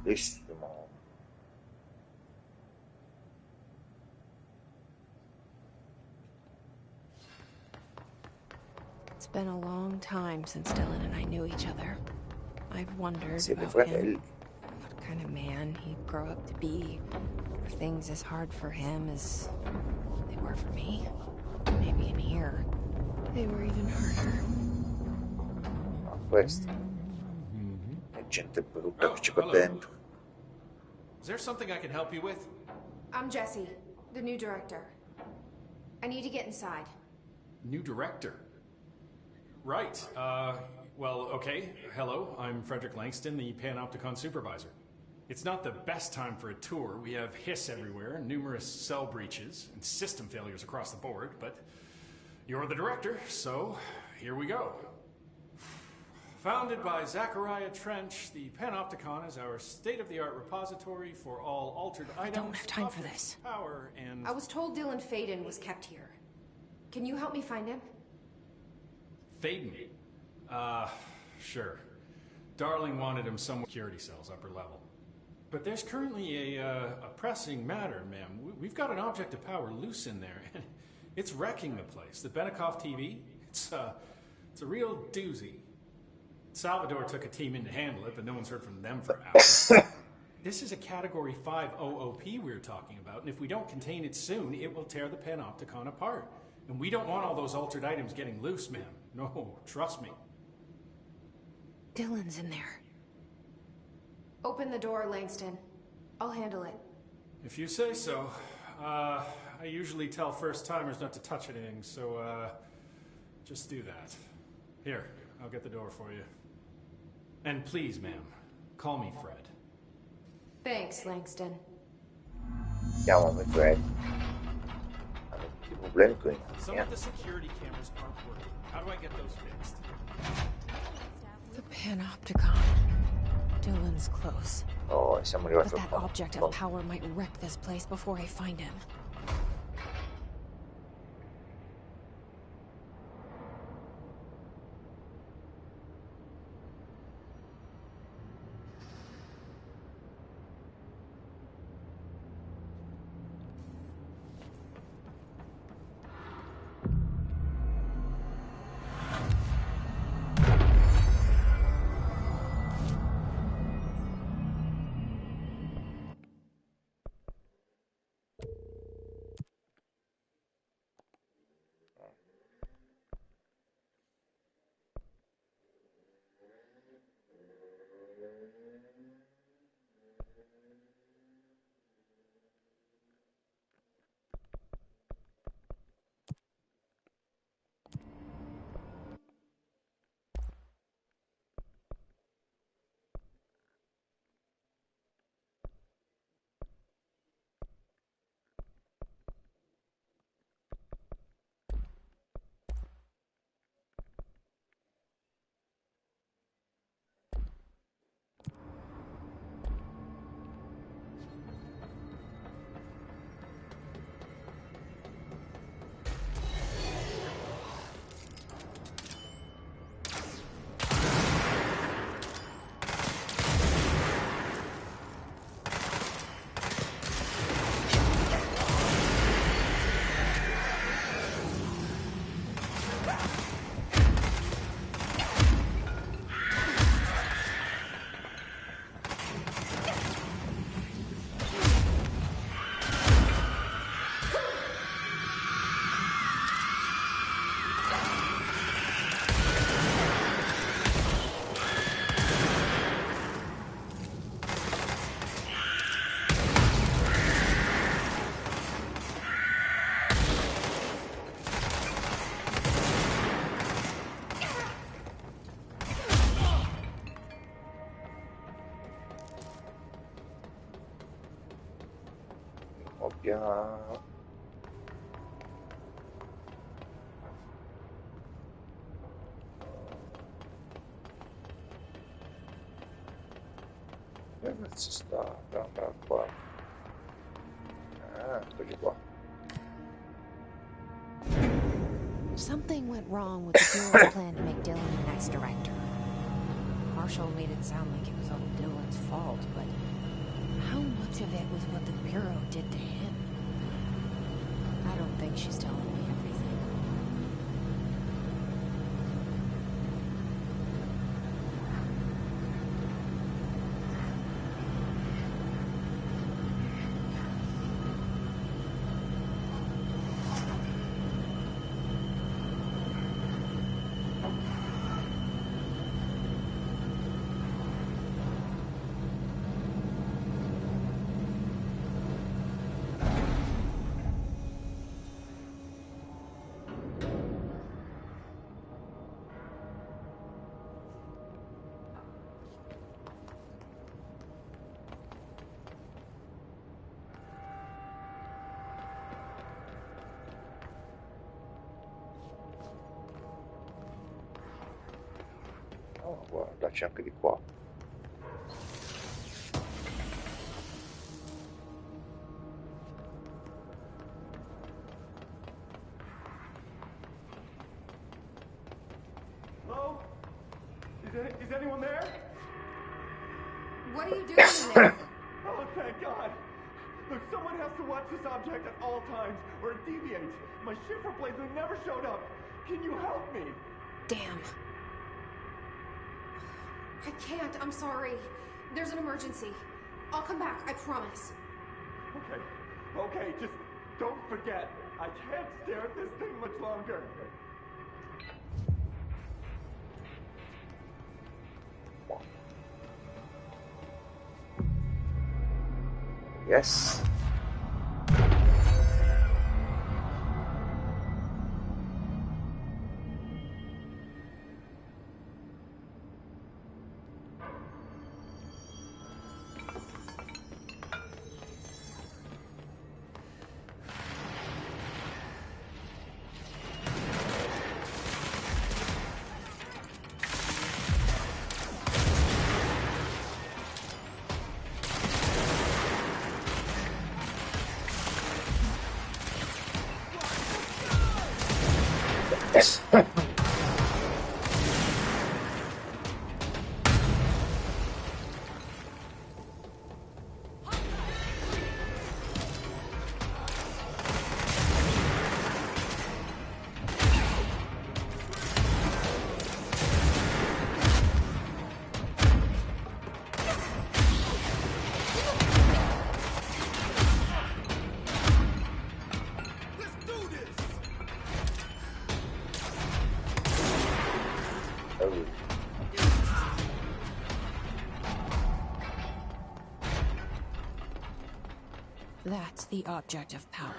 Bellissimo. It's been a long time since Dylan and I knew each other. I've wondered Siete about fratelli. him, what kind of man he'd grow up to be. Were things as hard for him as they were for me? Maybe in here, they were even harder. Ah, questo. È gente brutta che ci va dentro. Is there something I can help you with? I'm Jessie, the new director. I need to get inside. New director? Right. Well, okay. Hello, I'm Frederick Langston, the Panopticon supervisor. It's not the best time for a tour. We have hiss everywhere, numerous cell breaches, and system failures across the board, but you're the director, so here we go. Founded by Zachariah Trench, the Panopticon is our state-of-the-art repository for all altered items. I don't have time for this. Power and... I was told Dylan Faden was kept here. Can you help me find him? Faden? Sure. Darling wanted him somewhere security cells, upper level. But there's currently a pressing matter, ma'am. We've got an object of power loose in there, and it's wrecking the place. The Benikoff TV, it's a real doozy. Salvador took a team in to handle it, but no one's heard from them for hours. This is a Category 5 OOP we're talking about, and if we don't contain it soon, it will tear the Panopticon apart. And we don't want all those altered items getting loose, ma'am. No, trust me. Dylan's in there. Open the door, Langston. I'll handle it. If you say so. I usually tell first-timers not to touch anything, so, just do that. Here, I'll get the door for you. And please, ma'am, call me Fred. Thanks, Langston. Chiamami Fred. Hanno tutti problemi con i Some nomi, of the security cameras aren't working. How do I get those fixed? The Panopticon. Dylan's close. Oh, siamo But arrivati that object of power might wreck this place before I find him. Muoviamo. Dove si sta? Andare qua. Eccoli qua. Something went wrong with the Bureau's plan to make Dylan the next director. Marshall made it sound like it was all Dylan's fault, but how much of it was what the Bureau did to him? I don't think she's telling me everything. Oh, guarda, c'è anche di qua. Hello? Is anyone there? What are you doing in there? Oh, thank God. Look, someone has to watch this object at all times, or it deviates. My shifter blades have never showed up. Can you help me? Damn. I can't. I'm sorry. There's an emergency. I'll come back. I promise. Okay, just don't forget. I can't stare at this thing much longer. Yes. That's the object of power.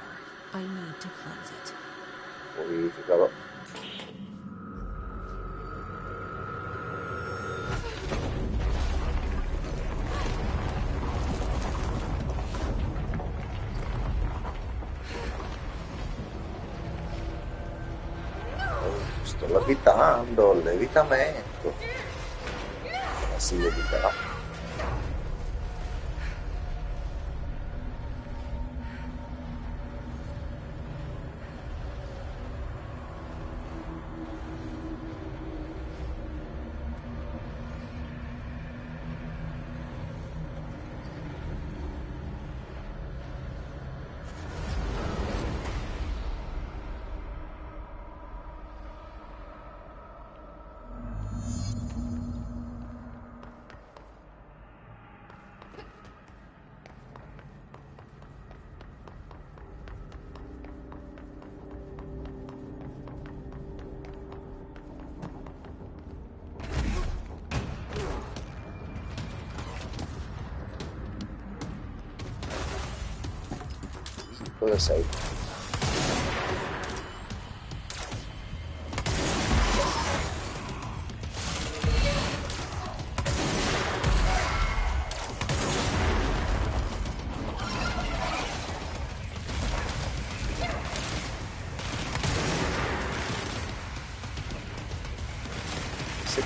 I need to cleanse it. Purificalo. Sto levitando, levitamento. Ma si leviterà. Dove sei?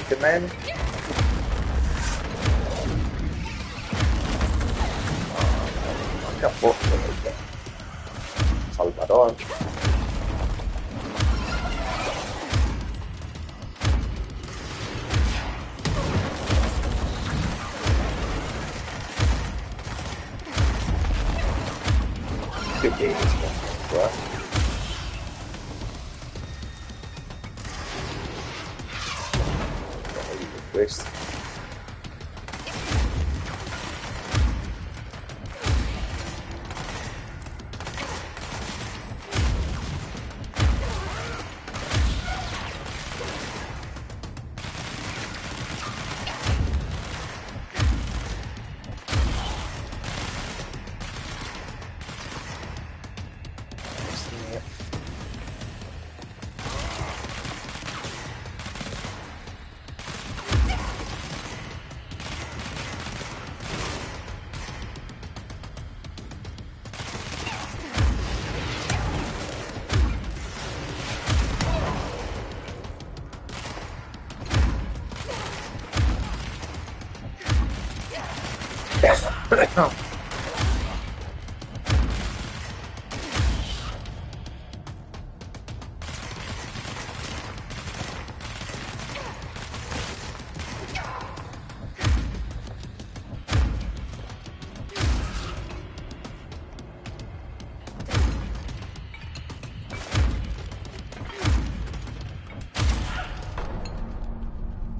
Ultimate. Manca poco Salvador. Che benissimo qua. Questo.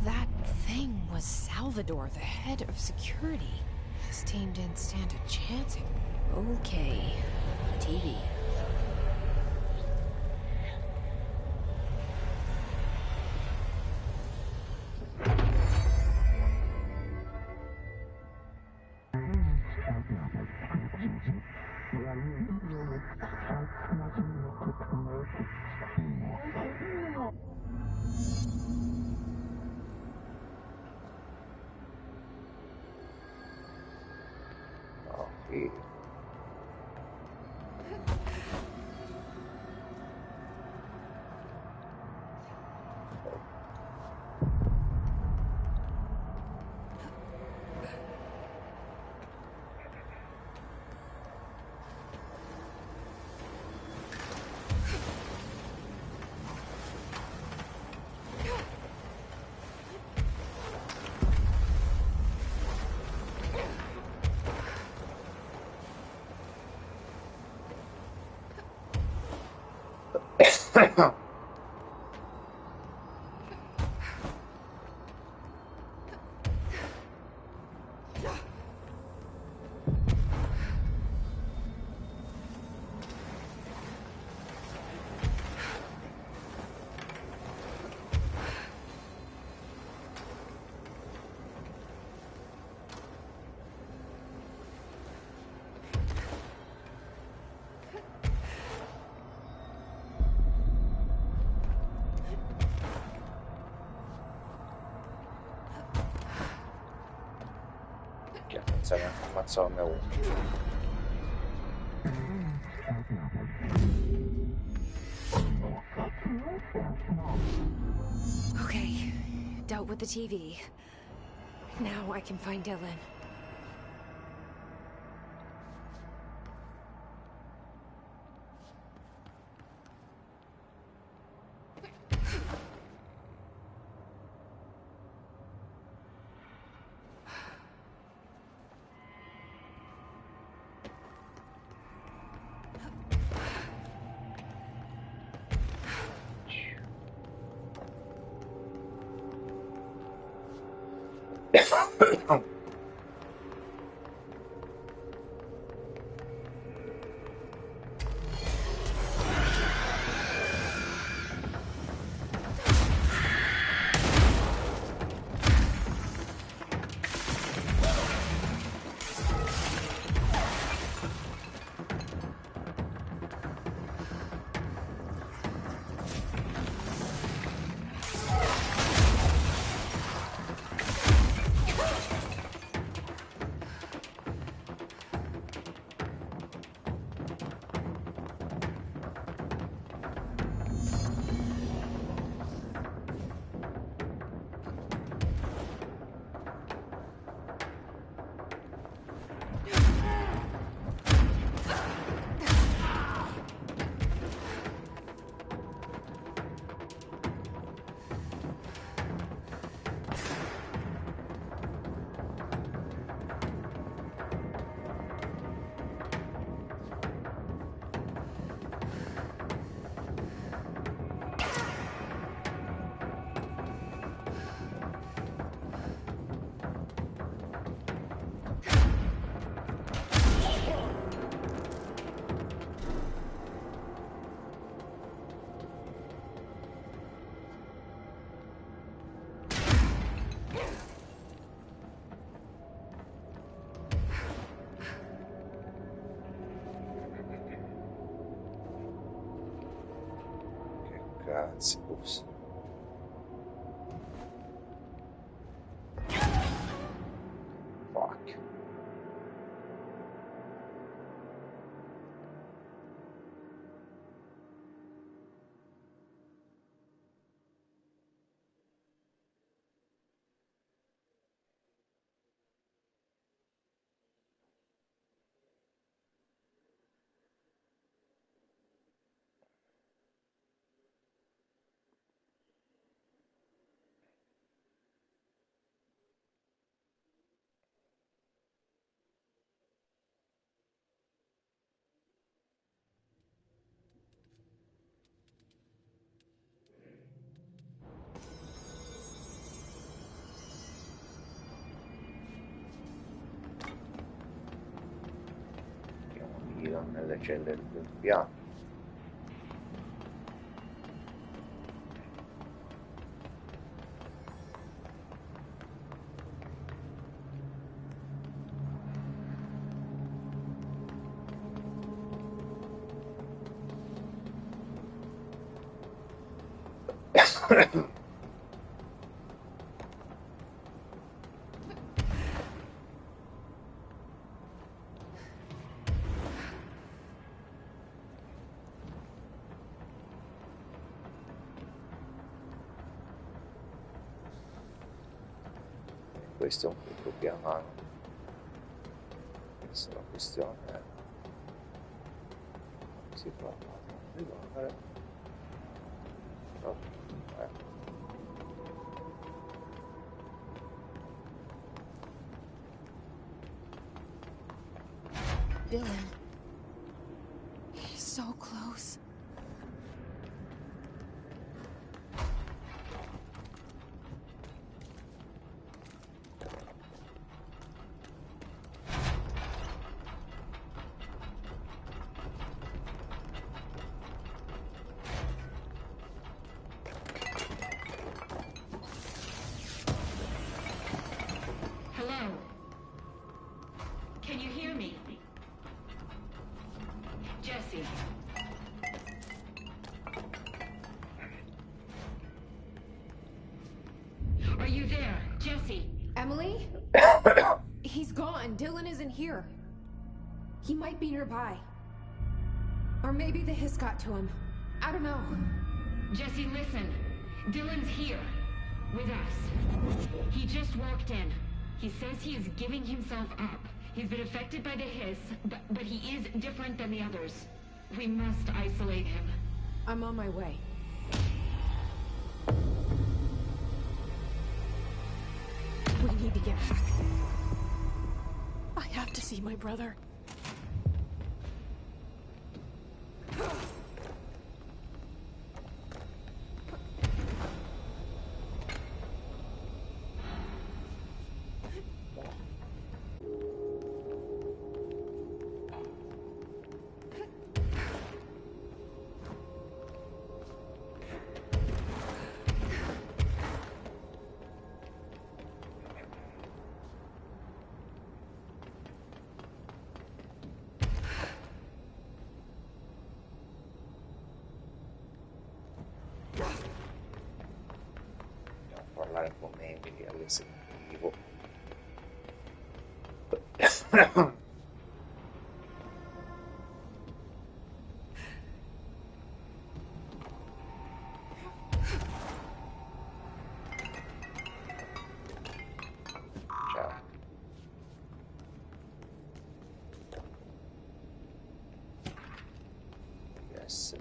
That thing was Salvador, the head of security. This team didn't stand a chance. Okay, the TV. Okay. Pensavo che ammazzarne uno. Okay, dealt with the TV. Now I can find Dylan. Ragazzi, ups. Fuck. Nelle celle del piano. Questo è un punto piano. Questa è la questione. Si fa arrivare. No, Dylan. He's so close. Hello? Can you hear me? Jesse. Are you there? Jesse? Emily? He's gone. Dylan isn't here. He might be nearby. Or maybe the hiss got to him. I don't know. Jesse, listen. Dylan's here. With us. He just walked in. He says he is giving himself up. He's been affected by the hiss, but he is different than the others. We must isolate him. I'm on my way. We need to get back. I have to see my brother. Parlare con Emily all'esecutivo. Ciao. Yes.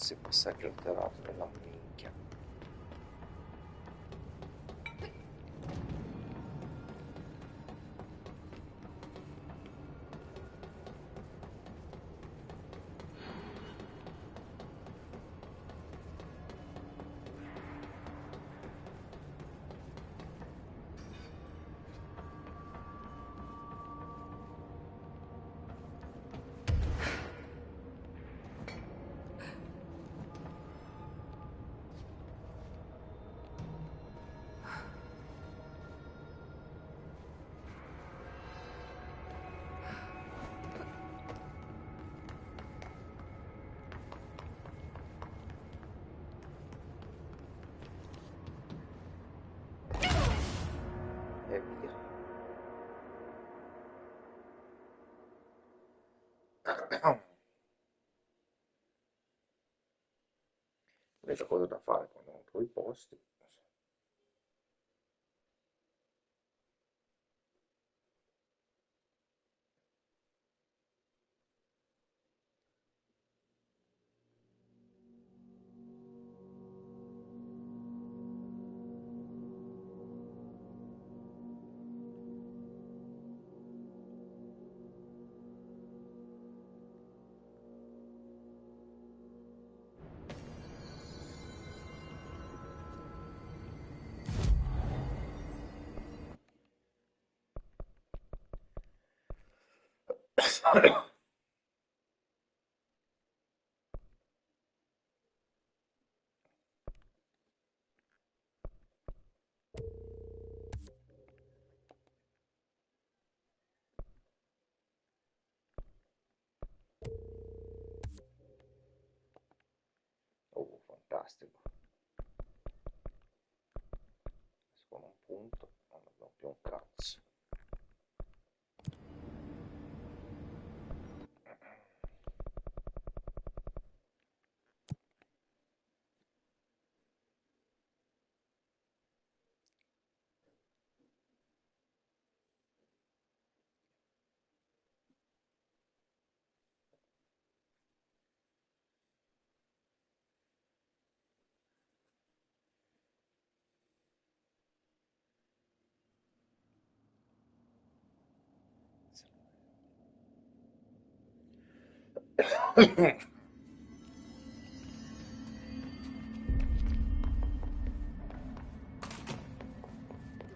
Cazzi, passaggio alterato della minchia. E via. Invece cosa da fare quando non trovi i posti? Oh, fantastico. Con un punto non abbiamo più un cazzo. The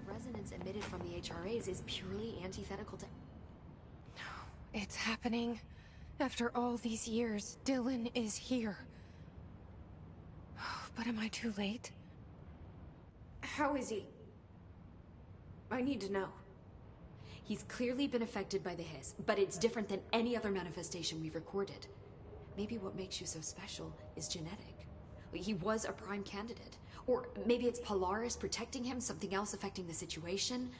resonance emitted from the HRAs is purely antithetical to... It's happening. After all these years, Dylan is here. But am I too late? How is he? I need to know. He's clearly been affected by the hiss, but it's different than any other manifestation we've recorded. Maybe what makes you so special is genetic. He was a prime candidate. Or maybe it's Polaris protecting him, something else affecting the situation.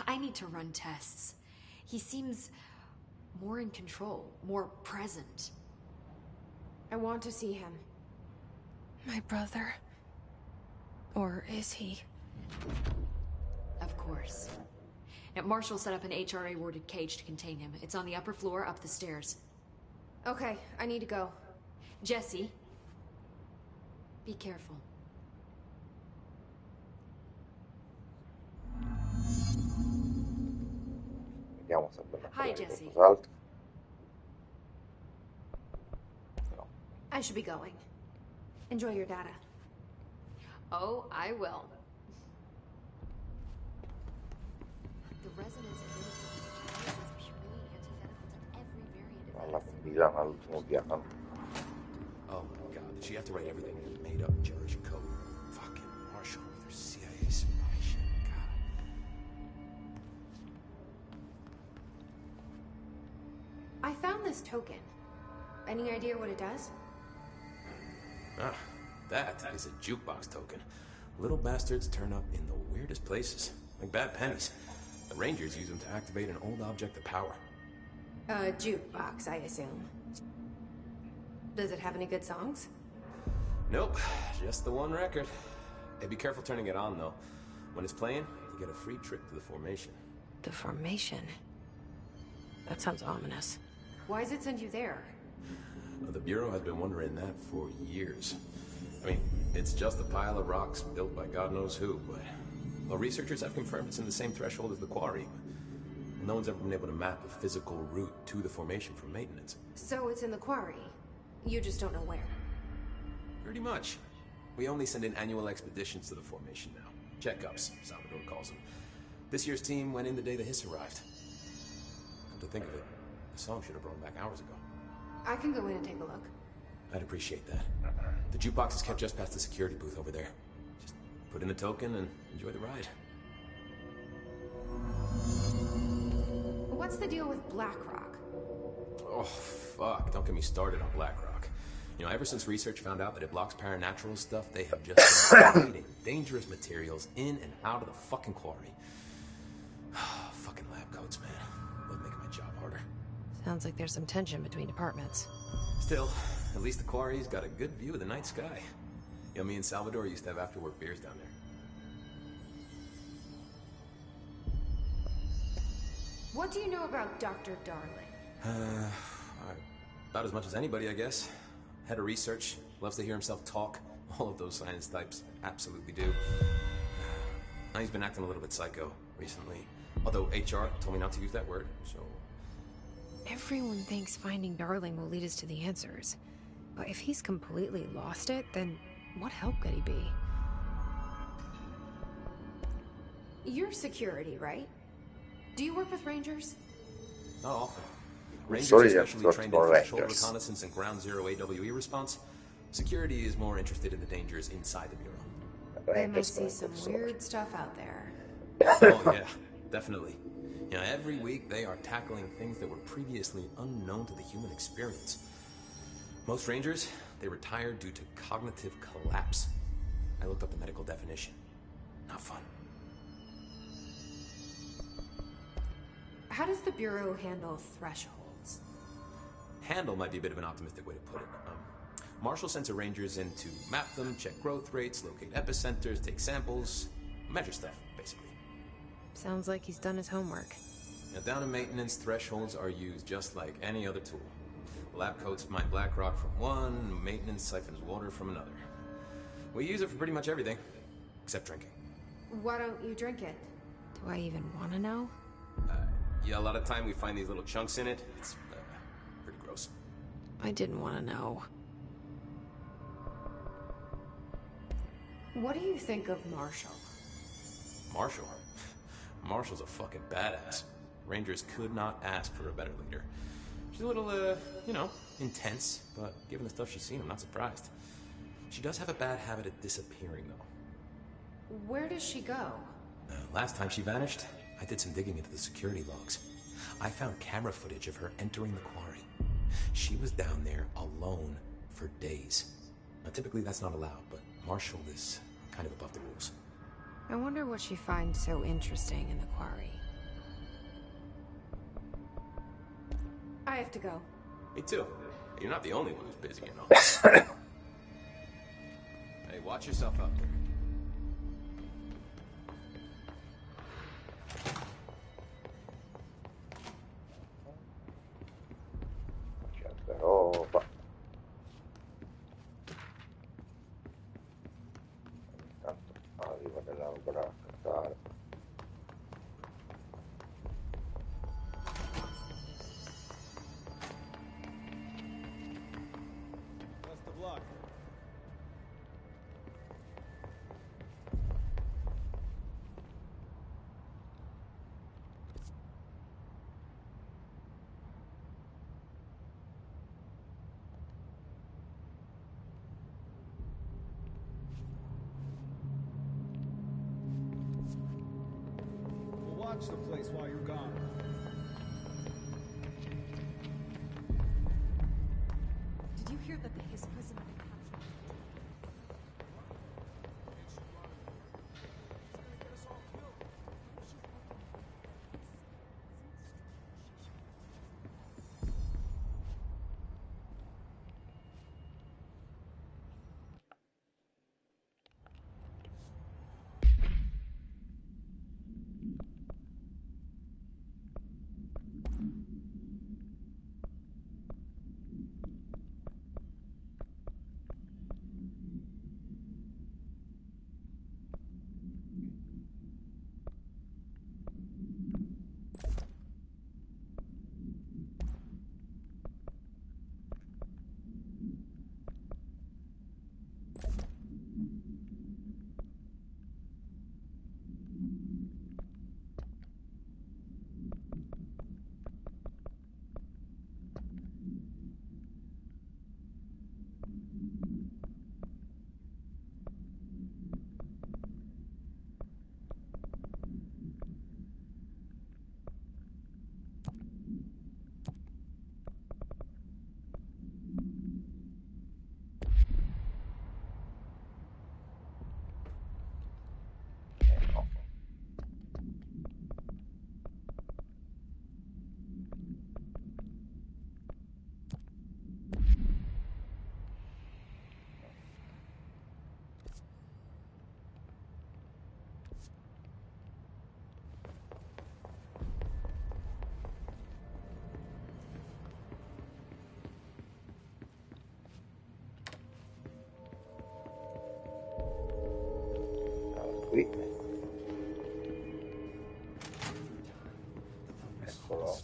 I need to run tests. He seems more in control, more present. I want to see him. My brother? Or is he? Of course. Now, Marshall set up an HRA-warded cage to contain him. It's on the upper floor, up the stairs. Okay, I need to go. Jesse, be careful. Vediamo se abbiamo Hi, ancora Jesse. qualcos'altro. No. I should be going. Enjoy your data. Oh, I will. The resonance emitted from the HRAs is purely antithetical to every variant of Alla combinata all'ultimo piano. Oh my god, did she have to write everything in a made-up gibberish code? Fucking Marshall with her CIA spy shit, god. I found this token. Any idea what it does? Ah, that is a jukebox token. Little bastards turn up in the weirdest places, like bad pennies. The Rangers use them to activate an old object of power. A jukebox, I assume. Does it have any good songs? Nope, just the one record. Hey, be careful turning it on, though. When it's playing, you get a free trip to the formation. The formation? That sounds ominous. Why does it send you there? The Bureau has been wondering that for years. I mean, it's just a pile of rocks built by God knows who, but... Well, researchers have confirmed it's in the same threshold as the quarry. No one's ever been able to map a physical route to the formation for maintenance. So it's in the quarry. You just don't know where. Pretty much. We only send in annual expeditions to the formation now. Checkups, Salvador calls them. This year's team went in the day the hiss arrived. Come to think of it, the song should have brought them back hours ago. I can go in and take a look. I'd appreciate that. The jukebox is kept just past the security booth over there. Just put in the token and enjoy the ride. What's the deal with Blackrock? Oh, fuck. Don't get me started on Blackrock. You know, ever since research found out that it blocks paranatural stuff, they have just been creating dangerous materials in and out of the fucking quarry. Fucking lab coats, man. Love making my job harder. Sounds like there's some tension between departments. Still, at least the quarry's got a good view of the night sky. You know, me and Salvador used to have after-work beers down there. What do you know about Dr. Darling? About as much as anybody, I guess. Head of research, loves to hear himself talk. All of those science types absolutely do. Now he's been acting a little bit psycho recently. Although HR told me not to use that word, so... Everyone thinks finding Darling will lead us to the answers. But if he's completely lost it, then what help could he be? You're security, right? Do you work with Rangers? Not often. Rangers Sorry, are specially yeah, trained more in threshold Rangers. reconnaissance and ground zero AWE response. Security is more interested in the dangers inside the Bureau. They might see some weird stuff out there. Oh yeah, definitely. You know, every week they are tackling things that were previously unknown to the human experience. Most Rangers, they retire due to cognitive collapse. I looked up the medical definition. Not fun. How does the Bureau handle thresholds? Handle might be a bit of an optimistic way to put it. Marshall sends her Rangers in to map them, check growth rates, locate epicenters, take samples, measure stuff, basically. Sounds like he's done his homework. Now, down in maintenance, thresholds are used just like any other tool. Lab coats mine black rock from one, maintenance siphons water from another. We use it for pretty much everything, except drinking. Why don't you drink it? Do I even want to know? Yeah, a lot of time we find these little chunks in it. It's pretty gross. I didn't want to know. What do you think of Marshall? Marshall? Marshall's a fucking badass. Rangers could not ask for a better leader. She's a little, you know, intense, but given the stuff she's seen, I'm not surprised. She does have a bad habit of disappearing, though. Where does she go? Last time she vanished, I did some digging into the security logs. I found camera footage of her entering the quarry. She was down there alone for days. Now, typically that's not allowed, but Marshall is kind of above the rules. I wonder what she finds so interesting in the quarry. I have to go. Me too. You're not the only one who's busy, you know. Hey, watch yourself out there. Roba. Intanto arriva della roba da cantare. Best of luck. We'll watch the place while you're gone. Did you hear that the Hiss prisoner had captured? Eccolo.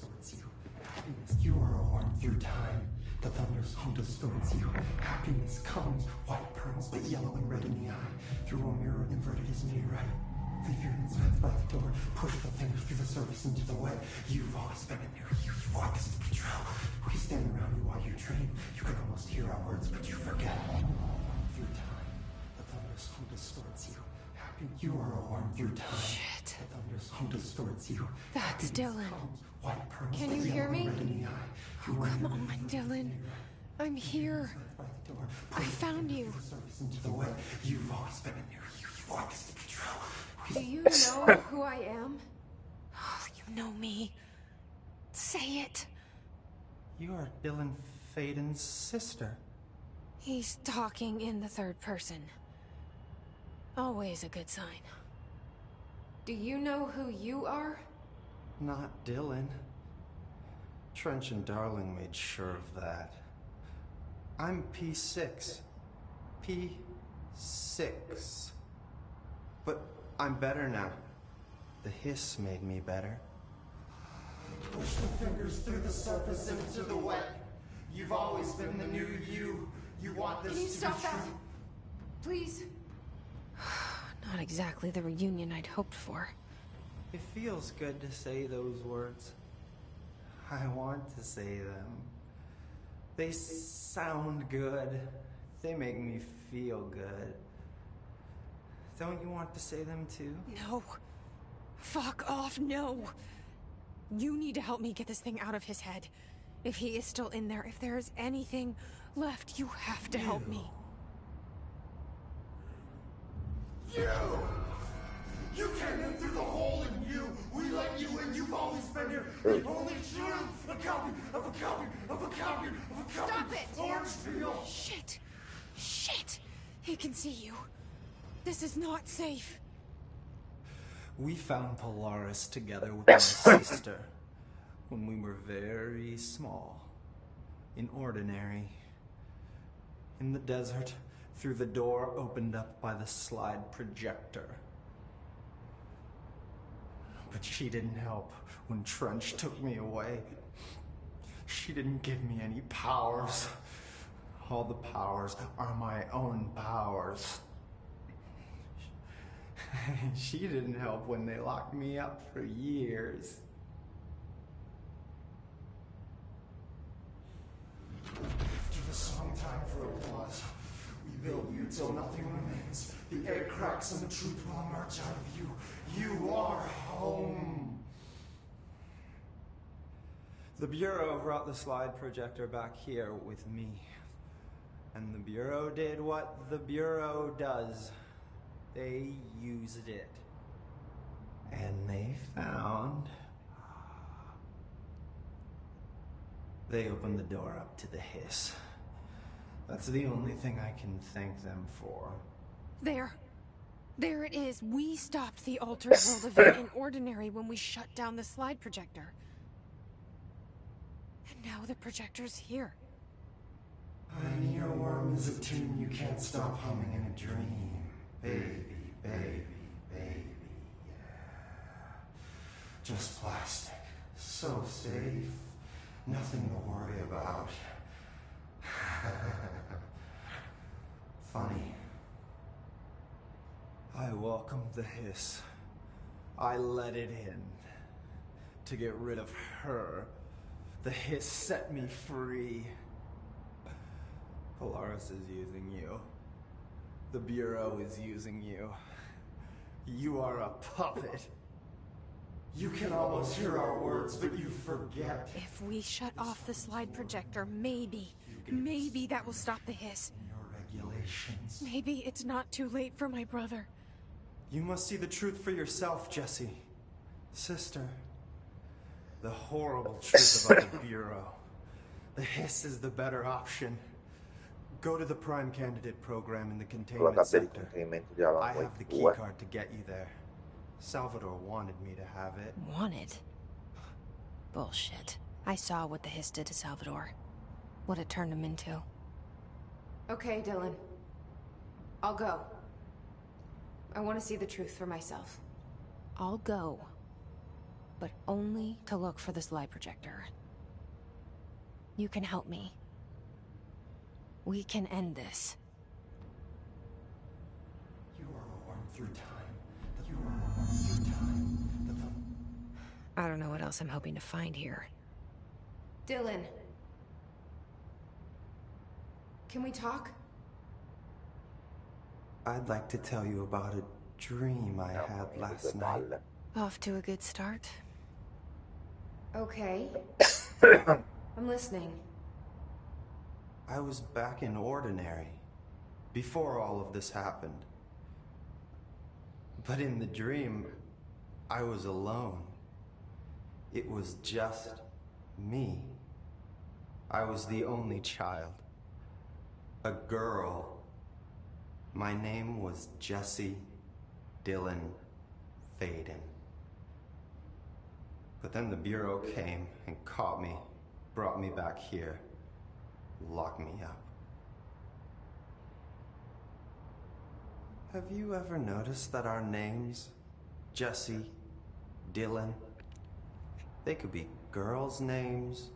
You are a worm through time. The thunder's home distorts you. Happiness comes, white pearls, but yellow and red in the eye. Through a mirror inverted is me right. Leave your insides by the door. Push the fingers through the surface into the way. You've always been in there. You walk us to control. We stand around you while you train. You could almost hear our words, but you forget. Through time, the thunder's home distorts you. You are a worm through time. Shit. The thunder's home distorts you. That's Dylan. White pearls, Can but you hear yellow and me? red in the eye. Oh, come on, Dylan. I'm here. I found you. Into the way. You've always been in there. You walk us to control. Do you know who I am? Oh, you know me. Say it. You are Dylan Faden's sister. He's talking in the third person. Always a good sign. Do you know who you are? Not Dylan. Trench and Darling made sure of that. I'm P6. P6. But I'm better now. The hiss made me better. Push the fingers through the surface into the wet. You've always been the new you. You want this Can you to stop be that? true. Please? Not exactly the reunion I'd hoped for. It feels good to say those words. I want to say them. They sound good. They make me feel good. Don't you want to say them too? No. Fuck off, no. You need to help me get this thing out of his head. If he is still in there, if there is anything left, you have to help me. You came in through the hole in you. We let you in. You've always been here. The only truth. A copy of a copy of a copy of a copy. Stop it! Orange peel. Shit. Shit. He can see you. This is not safe. We found Polaris together with my sister when we were very small, in Ordinary, in the desert, through the door opened up by the slide projector. But she didn't help when Trench took me away. She didn't give me any powers. All the powers are my own powers. She didn't help when they locked me up for years. After the song time for applause, we build you till nothing remains. The air cracks and the truth will emerge out of you. You are home. The Bureau brought the slide projector back here with me. And the Bureau did what the Bureau does. They used it. And they found... They opened the door up to the hiss. That's the only thing I can thank them for. There. There it is. We stopped the altered world event in Ordinary when we shut down the slide projector. And now the projector's here. An earworm is a tune you can't stop humming in a dream. Baby, baby, baby, yeah. Just plastic. So safe. Nothing to worry about. Funny. I welcomed the hiss. I let it in. To get rid of her. The hiss set me free. Polaris is using you. The Bureau is using you. You are a puppet. You can almost hear our words, but you forget. If we shut off the slide projector, maybe that will stop the hiss. Your regulations. Maybe it's not too late for my brother. You must see the truth for yourself, Jesse. Sister. The horrible truth about the Bureau. The hiss is the better option. Go to the Prime Candidate program in the containment sector. I have the keycard to get you there. Salvador wanted me to have it. Wanted? Bullshit. I saw what the hiss did to Salvador. What it turned him into. Okay, Dylan. I'll go. I want to see the truth for myself. I'll go. but only to look for this light projector. You can help me. We can end this. You are a worm through time. You are a worm through time. I don't know what else I'm hoping to find here. Dylan. Can we talk? I'd like to tell you about a dream I had last night. Off to a good start. Okay. I'm listening. I was back in Ordinary before all of this happened. But in the dream, I was alone. It was just me. I was the only child. A girl. My name was Jesse Dylan Faden. But then the Bureau came and caught me, brought me back here, locked me up. Have you ever noticed that our names, Jesse, Dylan, they could be girls' names,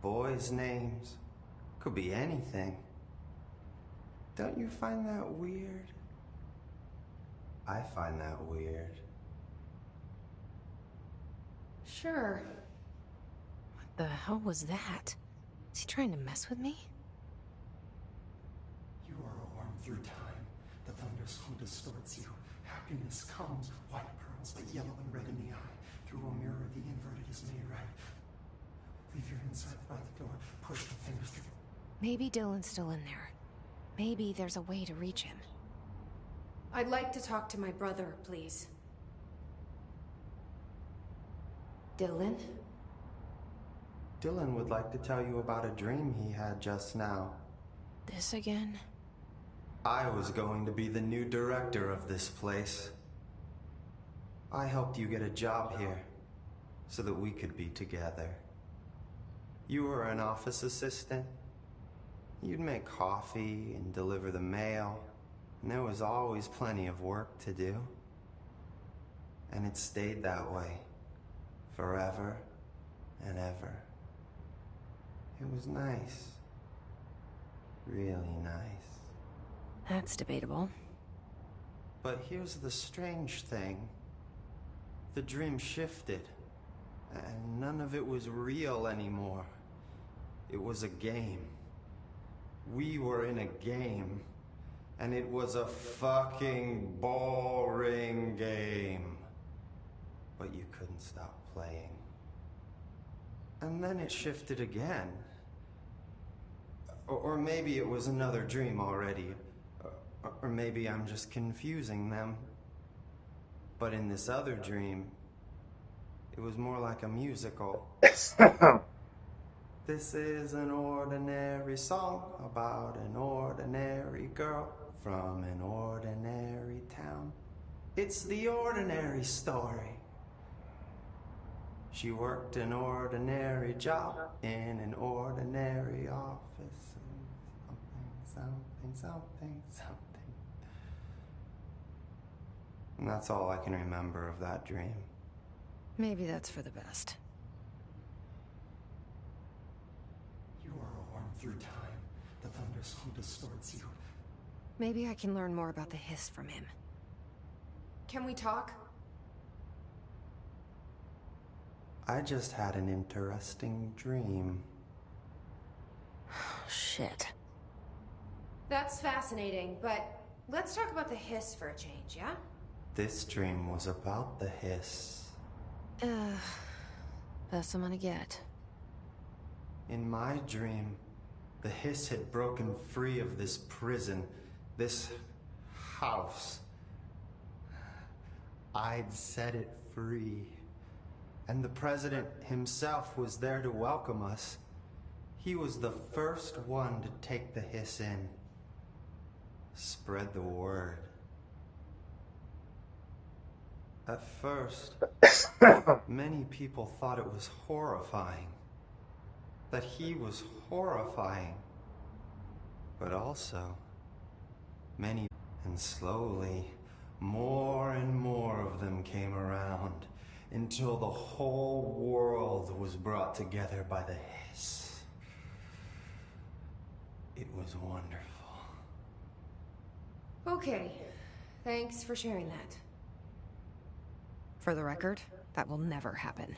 boys' names, could be anything. Don't you find that weird? I find that weird. Sure. What the hell was that? Is he trying to mess with me? You are a worm through time. The thunderstorm distorts you. Happiness comes, white pearls, but yellow and red in the eye. Through a mirror, the inverted is made right. Leave your inside by the door. Push the fingers through. Maybe Dylan's still in there. Maybe there's a way to reach him. I'd like to talk to my brother, please. Dylan? Dylan would like to tell you about a dream he had just now. This again? I was going to be the new director of this place. I helped you get a job here, so that we could be together. You were an office assistant. You'd make coffee and deliver the mail, and there was always plenty of work to do. And it stayed that way, forever and ever. It was nice. Really nice. That's debatable. But here's the strange thing. The dream shifted, and none of it was real anymore. It was a game. We were in a game, and it was a fucking boring game. But you couldn't stop playing. And then it shifted again. Or maybe it was another dream already. Or maybe I'm just confusing them. But in this other dream, it was more like a musical. This is an ordinary song about an ordinary girl from an ordinary town. It's the ordinary story. She worked an ordinary job in an ordinary office. Something. And that's all I can remember of that dream. Maybe that's for the best. You are a worm through time. The thunderstorm distorts you. Maybe I can learn more about the hiss from him. Can we talk? I just had an interesting dream. Shit. That's fascinating, but let's talk about the hiss for a change, yeah? This dream was about the hiss. Best I'm gonna get. In my dream, the hiss had broken free of this prison, this house. I'd set it free. And the president himself was there to welcome us. He was the first one to take the hiss in. Spread the word. At first, many people thought it was horrifying. That he was horrifying. But also, and slowly, more and more of them came around. until the whole world was brought together by the hiss. It was wonderful. Okay. Thanks for sharing that. For the record, that will never happen.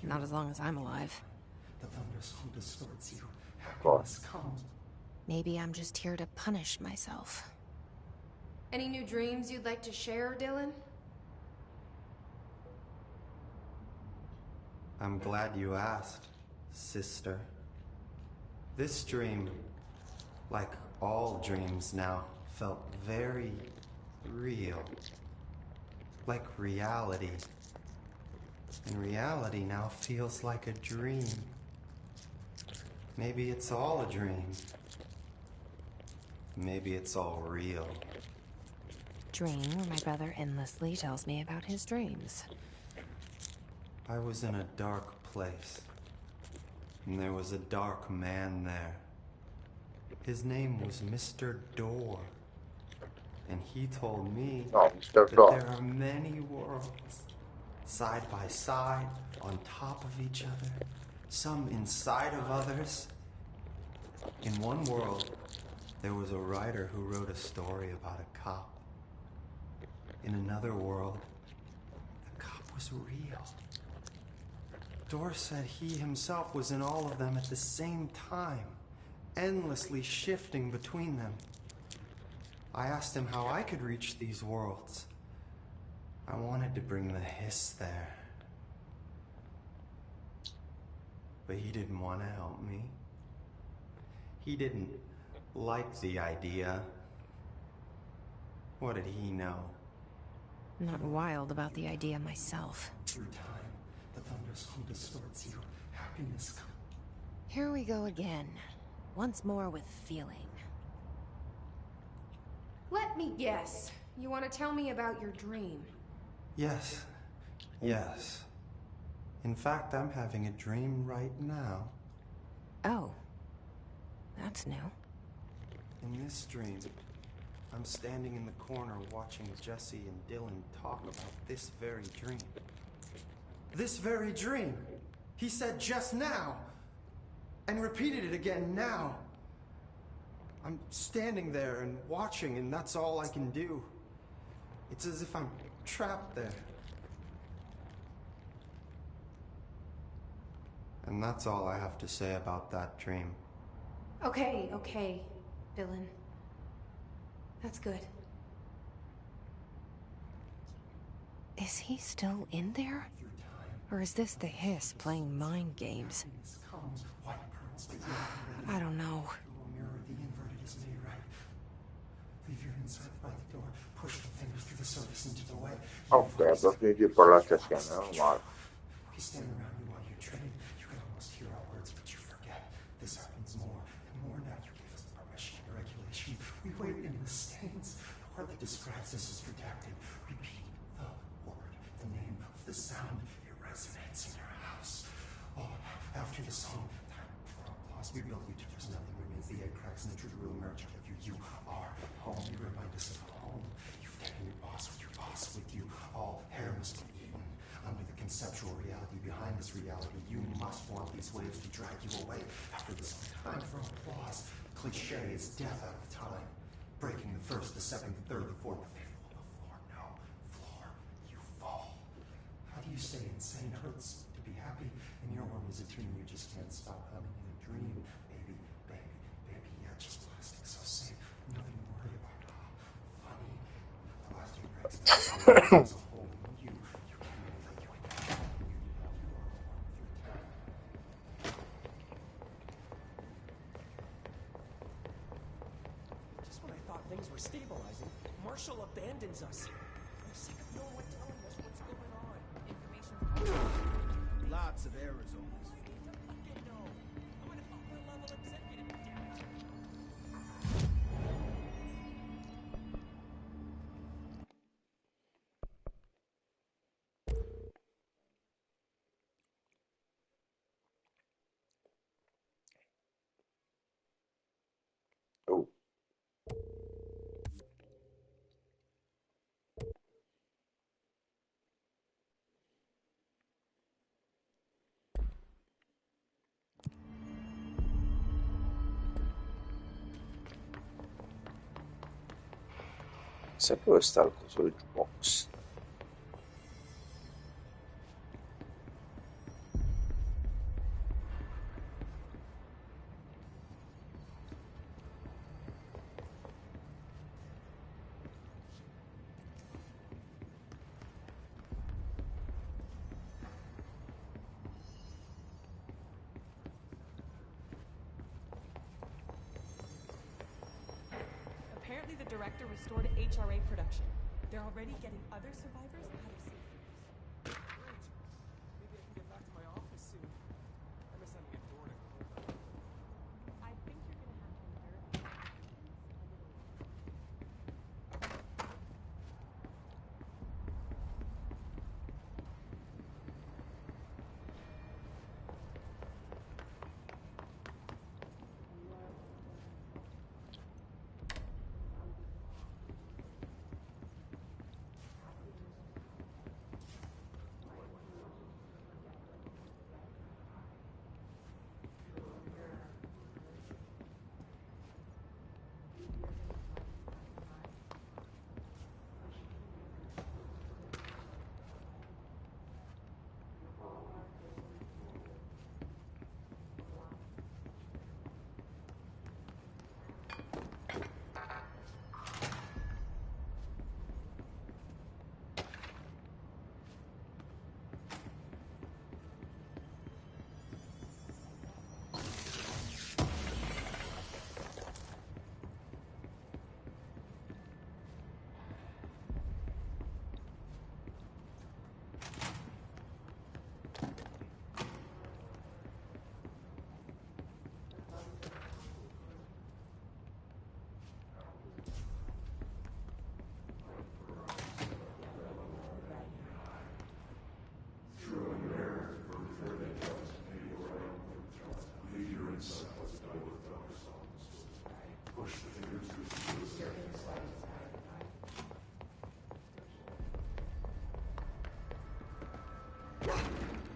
Not as long as I'm alive. The thunderstorm distorts you. Course. Happiness comes. Maybe I'm just here to punish myself. Any new dreams you'd like to share, Dylan? I'm glad you asked, sister. This dream, like all dreams now, felt very real. Like reality. And reality now feels like a dream. Maybe it's all a dream. Maybe it's all real. Dream where my brother endlessly tells me about his dreams. I was in a dark place. And there was a dark man there. His name was Mr. Door. And he told me Mr. that Door. there are many worlds, side by side, on top of each other, some inside of others. In one world, there was a writer who wrote a story about a cop. In another world, the cop was real. Door said he himself was in all of them at the same time, endlessly shifting between them. I asked him how I could reach these worlds. I wanted to bring the hiss there. But he didn't want to help me. He didn't like the idea. What did he know? I'm not wild about the idea myself. Through time, the thunderstorm distorts you. Happiness comes. Here we go again. Once more with feeling. Let me guess. You want to tell me about your dream? Yes. Yes. In fact, I'm having a dream right now. Oh. That's new. In this dream, I'm standing in the corner watching Jesse and Dylan talk about this very dream. This very dream! He said just now! And repeated it again now! I'm standing there and watching, and that's all I can do. It's as if I'm trapped there. And that's all I have to say about that dream. Okay, Dylan. That's good. Is he still in there? Or is this the hiss playing mind games? I don't know. The inverted is made right. Leave your inside by the door. Push the fingers through the surface into the way. Ok, approfonditi per la sessione, normale. We stand around you while you train. You can almost hear our words, but you forget. This happens more and more now. You gave us the permission and regulation. We wait in the stands. The word that describes this is redacted. Repeat the word, the name of the sound. It resonates in your house. Oh, after the song, time for applause. We build you till there's nothing remains. The egg cracks and the intruder will emerge out of you. You are home. You remind us of home. You've taken your boss with you. All hair must be eaten. Under the conceptual reality behind this reality, you must want these waves to drag you away. After this time for applause, cliche is death out of time. Breaking the first, the second, the third, the fourth, the fifth. The floor, no. Floor, you fall. How do you stay insane? Hurts to be happy. In your world is a tune you just can't stop humming in a dream. Baby, baby, baby, yeah, just plastic, so safe. Nothing to worry about. Funny. The plastic breaks down. It's a hole in you. You can't really let you in. You are through time. Just when I thought things were stabilizing, Marshall abandons us. I'm sick of no one telling us what's going on. Information's Lots of errors on this. fucking know. I'm an upper-level executive, damn it. Oh. Se dove sta il coso del jukebox? Apparently the director restored HRA production. They're already getting other survivors out of safe rooms. Great. Maybe I can get back to my office soon. I miss having a door to close on. I think you're gonna have to endure a little longer.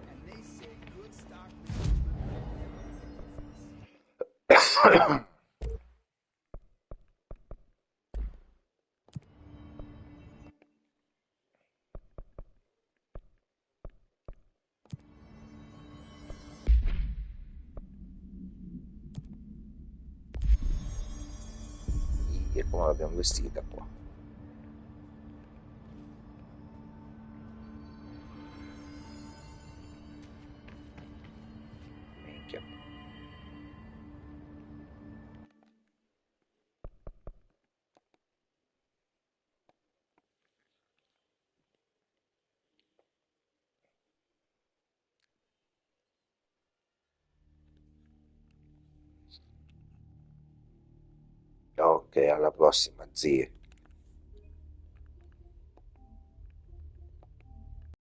And they say good stock E come l'abbiamo vestita qua? Minchia. Ok, alla prossima, zie.